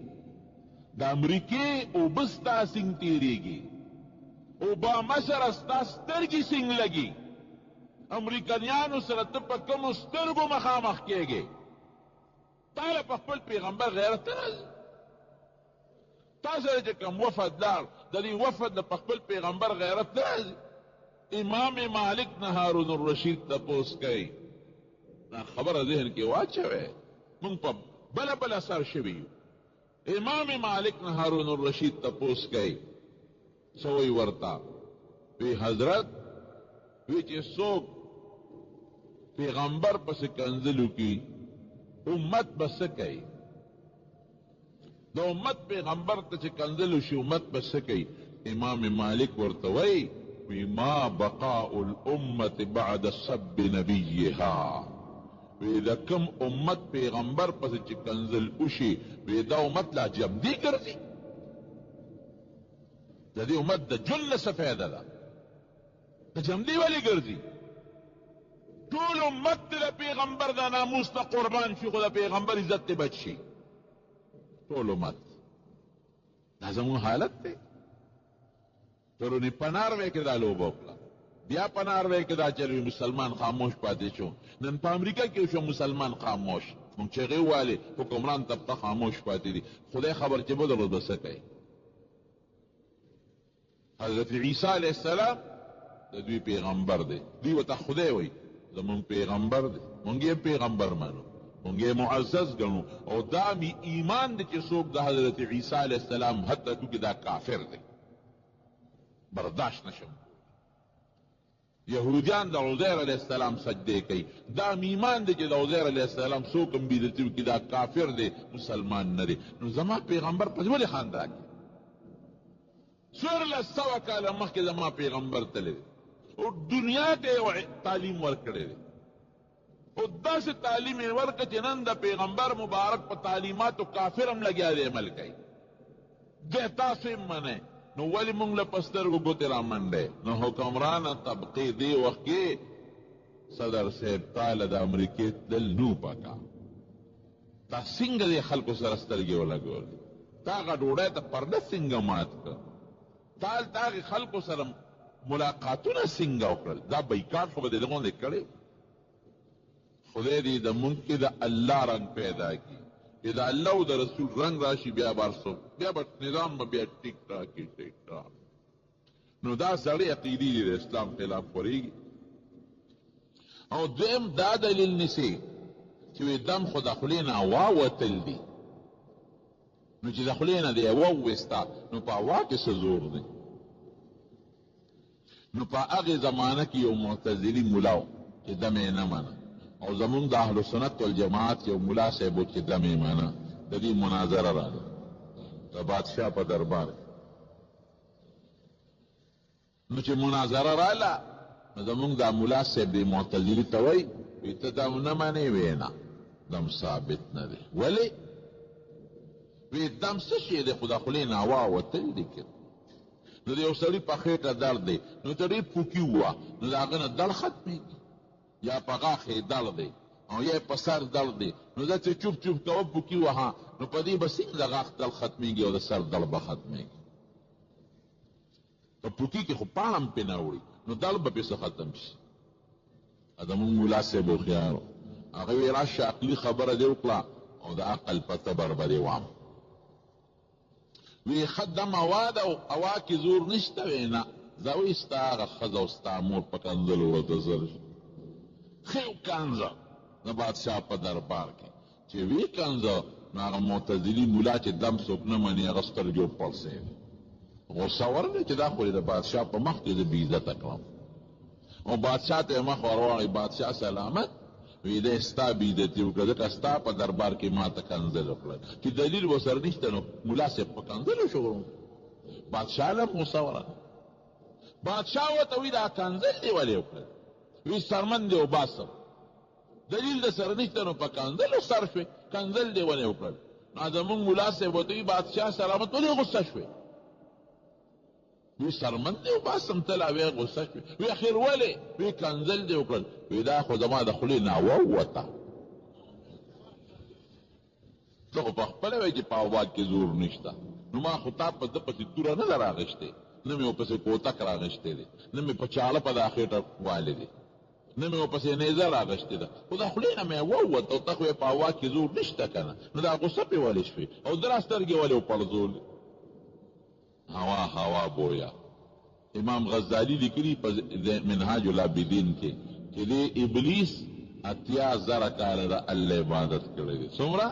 د امریکې اوبه ستا سینګ تېرېږي، اوباما سره ستا سترګې سینګ لګي. امریکنیانو سره ته په کومو سترګو مخامخ کېږې؟ تا له په خپل پیغمبر غیرت نه راځي؟ تا سره چې کوم وفد لاړ، د دې وفد د په خپل پیغمبر غیرت نه راځي؟ امام مالک نه هارون الرشید تپوس کوي، دا خبره ذهن کې واچوئ، موږ په بله بله سر شوي یو. امام مالک نه هارون الرشید تپوس کوي، څه وایي ورته؟ وی حضرت وی چې څوک پیغمبر پسې کنځلو کی امت به څه کوي؟ د امت پیغمبر ته چې کنځلو شي امت به څه کوي؟ امام مالک ورته وایي وی ما بقاء الامت بعد سب نبیها، وی د کوم امت پیغمبر پسې چې کنځل وشي وی دا امت لا جمدي ګرځي، د دې امت د جن نه څه فایده ده؟ د جمدي ولې ګرځي؟ ټول امت د پیغمبر د ناموس ته قربان شي، خو د پیغمبر عزت ته بچ شي. ټول امت دا زموږ حالت دی. پرونی پناروی کې دا لوبه وکړه، بیا پناروی کې دا چلوي مسلمان خاموش پاتې شو. نن په امریکا کې شو مسلمان خاموش، موږ چغې والې حکمران طبقه خاموش پاتې دي. خدای خبر چې بدل به څه کوي. حضرت عیسی علیه السلام د دوی پیغمبر دی، دوی ورته خدای وایي، زمونږ پیغمبر دی، مونږ یې پیغمبر منو. مونږ یې معزز ګڼو او دا می ایمان دی چې څوک د حضرت عیسی علیه السلام حتی کوي دا کافر دی، برداشت نشم. یهودیان د عزیر علیه السلام سجده کوي، دا می ایمان دی چې د عزیر علیه السلام څوک هم بدعتي وکړي دا کافر دی، مسلمان نه دی. نو زما پیغمبر پس ولې خندا کوي؟ 1400 کاله مخکې زما پیغمبر تللی دی او دنیا ته یو تعلیم ورکړی دی او داسې تعلیم یې ورکړه چې نن د پیغمبر مبارک په تعلیماتو کافر هم لګیا دی عمل کوي. دی تاسو یې منئ، نو ولې موږ له په سترګو ګوتې رامنډئ؟ نو حکمرانه طبقې دې وخت کې صدر صاحب تاله د امریکې تلل نو پکا، تا څنګه دې خلکو سره سترګې ولګولې؟ تا هغه ډوډۍ ته پرده څنګه مات کړ؟ تا هغې خلکو سره ملاقاتونه څنګه وکړل؟ دا بیکاټ خو به دې غوندې کړی. خدای دې د مونږ کې د الله رنګ پیدا کړي، چې د الله او د رسول رنګ راشي، بیا به نظام به بیا ټیک ټاک. نو دا سړی عقیدې دي د اسلام خلاف خورېږي. او دویم دا دلیل نیسي چې وایي دم خو د خولې نه هوا وتل دي، نو چې د خولې نه دې هوا وویسته نو په هوا کې څه زور دی؟ نو په هغې زمانه کې یو معتزلي ملا و چې دم یې نه منه، او زمونږ د اهل سنت والجماعت یو ملا صاحب و چې دم یې منه. د دې مناظره راغله د بادشاه په دربار، نو چې مناظره راغله نو زمونږ دا ملا صاحب دې معتزلي ته وایي ته دم نه منې؟ وی نه، دم ثابت نه دی. ولې؟ وی دم څه شی دی؟ خو د خولې نه هوا وتل دي که نو د یو سړي په خېټه درد دی، نو ته ډېر پوکي ووه نو د هغه نه دړ ختمېږي، یا په غاښ یې دړ دی او یا په سر دړ دی، نو دا چې چوپ چوپ کوه پوکي وهه نو په دې به څنګه د غاښ دړ ختمېږي او د سر دړ به ختمېږي؟ په پوکي کې خو پاڼه هم پې نه وړي نو دړ به پې څه ختم شي؟ زمونږ ملا صاحب هوښیار و، هغه ویې راشه عقلي خبره دې وکړه او د عقل په تبر به دې وام. وی خدم هوا ده او هوا کې زور نشته؟ وی نه. زه وی ستا هغه ښځه او ستا مور په کنځلو ورته سر شي، ښه وکنځه د بادشاه په دربار کې. چې وی کنځه نو هغه معتزلي ملا چې دم څوک نه مني هغه سترګې وپړسېد، غوسه ورغله چې دا خو یې د بادشاه په مخ کې زه بېعزته کړم. او بادشاه ته یې مخ ورواړئ، بادشاه سلامت. وی دی ستا بېعزتي وکړه ځکه ستا په دربار کې ما ته کنځل وکړل، چې دلیل ورسره نشته نو ملا صاحب په کنځلو شو. بادشاه له هم غوسه ورغله. بادشاه ورته وی دا کنځل دې ولې وکړل؟ وی سرمن دې وباسم، دلیل د سره نشته نو په کنځلو سر شوې، کنځل دې ولې وکړل؟ نو زمونږ ملا صاحب ورته وی بادشاه سلامت ولې غوسه شوې؟ وی سرمن دې وباسم ته لا وی غوسه شوې؟ وی اخر ولې؟ وی کنځل دې وکړل. وی دا خو زما د خولې نه هوا ووته. ته خو په خپله وایې چې په هوا کې زور نشته، نو ما خو تا په ده پسې توره نه ده راغېشتې، نه مې ورپسې کوتک راغېشتې دی، نه مې په چاړه په دا خېټه والې دی، نه مې ورپسې نیزه راغېشتې ده، خو د خولې نه مې هوا ووته او ته خو یې په هوا کې زور نشته که نه، نو دا غوسه پې ولې شوې او ده را سترګې ولې وپړزولې؟ هوا بویا. امام غزالی لیکلي په منهاج العابدین کې چې دې ابلیس 80,000 کاله د الله عبادت کړی دی. څومره؟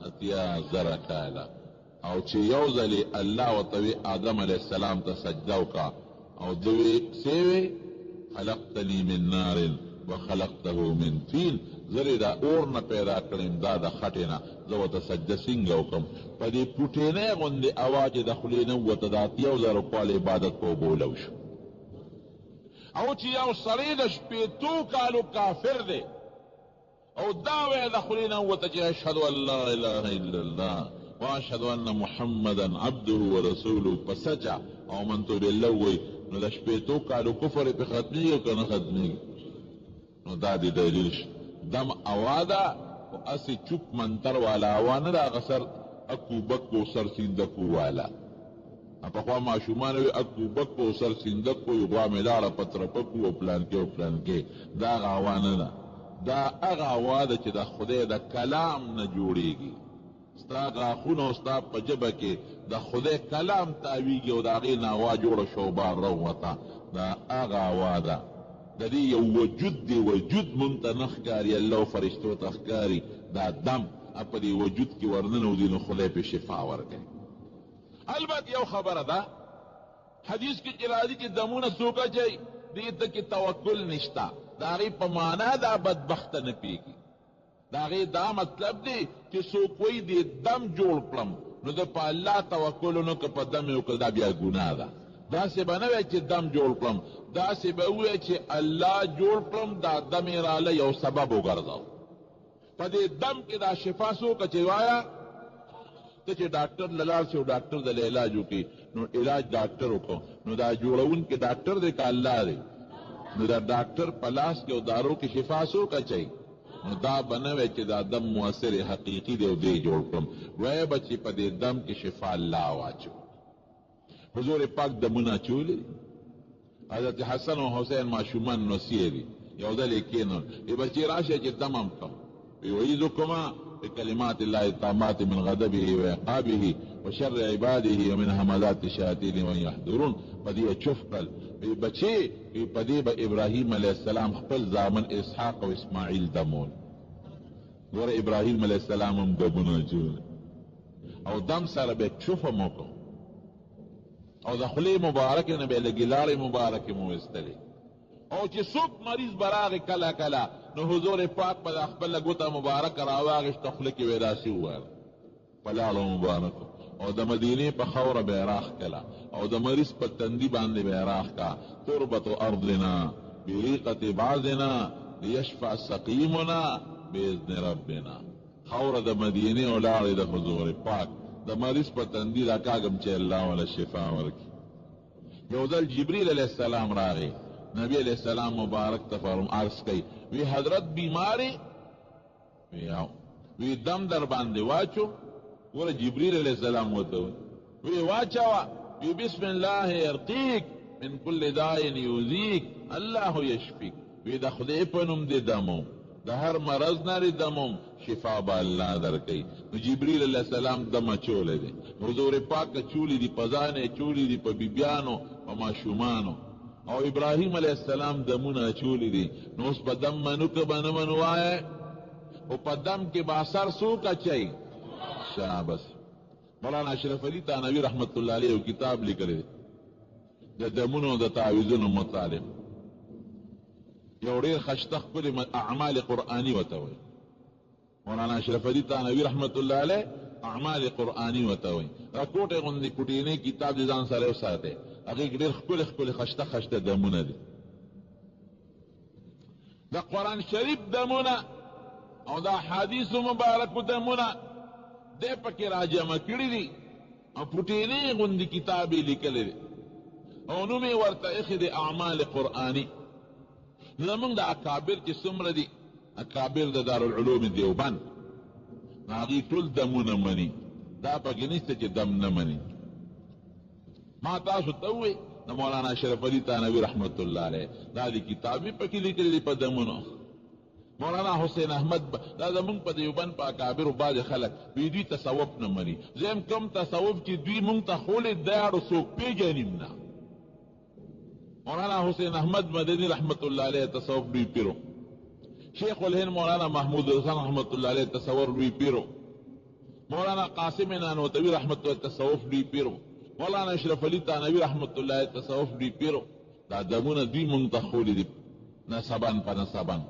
80,000 کاله. او چې یو ځلې الله ورته وی آدم علیه السلام ته سجده وکړه او ده وی څه وی؟ خلقتني من نار وخلقته من طين، زه دا اور نه پیدا کړم دا د خټې نه، زه ورته سجده څنګه وکړم؟ په دې پوټینۍ غوندې هوا چې د خولې نه ووته د 80,000 کاله عبادت په اوبو لو شو. او چې یو سړی د 80 کالو کافر دی او دا وی د خولې نه ووته چې اشهد ان لا اله الا الله واشهد ان محمدا عبده ورسوله په سجع او منتو بالله وی، نو د 80 کالو کفر پې ختمېږي او که نه ختمېږي؟ نو دا دې دلیل شي. دم هوا ده خو هسې چوپ منتر والا هوا نه ده، هغه سر اکو بکو سر سیندکو والا. پخوا ماشومان وی اکو بکو سر سیندکو یو غوا مې لاړه پترپکو او پلانکې او پلانکې، دا هغه هوا نه ده. دا هغه هوا ده چې د خدای د کلام نه جوړېږي. ستا غاښونه او ستا په ژبه کې د خدای کلام تاویږي او د هغې نه هوا جوړه شو بار راووته، دا هغه هوا ده. د دې یو وجود دی، وجود مونږ ته نه ښکاري، الله فرشتو ته ښکاري. دا دم په دې وجود کې ورننوځي نو خدای په شفا ورکوي. البته یو خبره ده حدیث کې چې راځي چې دمونه څوک اچوي دې ته کې توکل نشته، د هغې په معنا دا بدبخته نه پیږي. د هغې دا مطلب دی چې څوک وایي دې دم جوړ کړم نو د په الله توکل ونه که په دم یې وکړه دا بیا ګناه ده. داسې به نه وی چې دم جوړ کړم، داسې به ووایه چې الله جوړ کړم دا دم یې راله یو سبب وګرځو. په دې دم کې دا شفا څوک چې وایه ته چې ډاکټر له لاړ شي او ډاکټر د علاج وکړي نو علاج ډاکټر وکړو نو دا جوړونکی ډاکټر دی که الله دی؟ نو دا ډاکټر په لاس کې او دارو کې شفا څوک اچوي؟ نو دا به نه وی چې دا دم مؤثر حقیقي دی او دی جوړ کړم، وایه به چې په دې دم کې شفا الله واچو. حضور پاک دمونه اچولی، حضرت حسن و حسین ماشومان نوسیه دي، یو ځل یې کېنول ای بچې راشه چې دم هم کم ویعیذکما بکلمات الله التامات من غضبه وعقابه وشر عباده ومن همزات الشیاطین وان یحضرون. په دې چف کړل وی بچې په دې به ابراهیم علیه السلام خپل زامن اسحاق او اسماعیل دمول. ګوره ابراهیم علیه السلام هم دمونه اچول او دم سره به چف هم وکړو او د خولې مبارکې نه به یې لږې لاړې مبارکې مو ویستلې. او چې څوک مریض به راغی کله کله نو حضور پاک به د خپله ګوته مبارکه راواغېسته خوله کې به یې داسې وویل په لاړو مبارکو او د مدینې په خاوره به یې راښکله او د مریض په تندي باندې به یې راښکه تربة ارضنا بريقة بعضنا ليشفع سقيمنا باذن ربنا. خاوره د مدینې او لاړې د حضور پاک د مریض په تندي دا کاږم چې الله ولا شفا ورکړي. یو ځل جبریل علیه السلام راغی، نبی علیہ السلام مبارک تفرم عرض کئی وی حضرت بیماری وی دم در باندې واچو. ور جبریل علیہ السلام وته وی واچوا وی بسم الله يرقيك من كل داء يؤذيك الله يشفيك. وی د خدای په نوم دې دمو د هر مرض نه دمو شفا به الله درکوي. نو جبریل علیہ السلام دم اچولی دی، حضور پاک چولی دی، په ځان یې چولی دی، په بیبیانو په ماشومانو. او ابراهیم علیہ السلام دمونه اچولی دی. نو اوس په دم منو که به نه منو وایه او په دم کې به اثر څوک اچوي؟ شابس. مولانا اشرف علي تانوي رحمت الله علیه یو کتاب لیکلی دی د دمونو د تعویذونو مطالب. یو ډېر ښایسته ښکلي اعمال قرآني ورته وایي. مولانا اشرف علي تانوي رحمت الله علیه اعمال قرآني ورته وایي. دا کوټې غوندې کوټینی کتاب د ځان سره وساتئ، هغې کې ډېر ښکلي ښکلي ښایسته ښایسته دمونه دي. د قرآن شریف دمونه او د احادیثو مبارکو دمونه دی پکې راجمع کړي دي او پوټینی غوندې کتاب یې لیکلی دی او نوم یې ورته ایښی دی اعمال قرآني. زمونږ د اکابر چې څومره دي اکابر د دارالعلوم دیوبند هغوی ټول دمونه مني، دا پکې نشته چې دم نه مني. ما تاسو ته ووایي د مولانا اشرف علي تانوي رحمت الله علیه دا د کتاب یې پکې لیکلي دي په دمونو. مولانا حسین احمد دا زمونږ په دیوبند په اکابرو بعضې خلک وی دوی تصوف نه مني. زم کوم تصوف چې دوی مونږ ته ښولې داړو څوک پېژنیم نه. مولانا حسین احمد مدنی رحمت الله علیه تصوف دوی پیرو. شیخ الهند مولانا محمود حسن رحمت الله علیه تصور دوی پیرو. مولانا قاسم نانوتوی رحمت الله تصوف دوی پیرو. مولانا اشرف علي تانوي رحمت الله تصوف دوی پیرو. دا دمونه دوی مونږ ته ښولې دي نسبن په نسبن.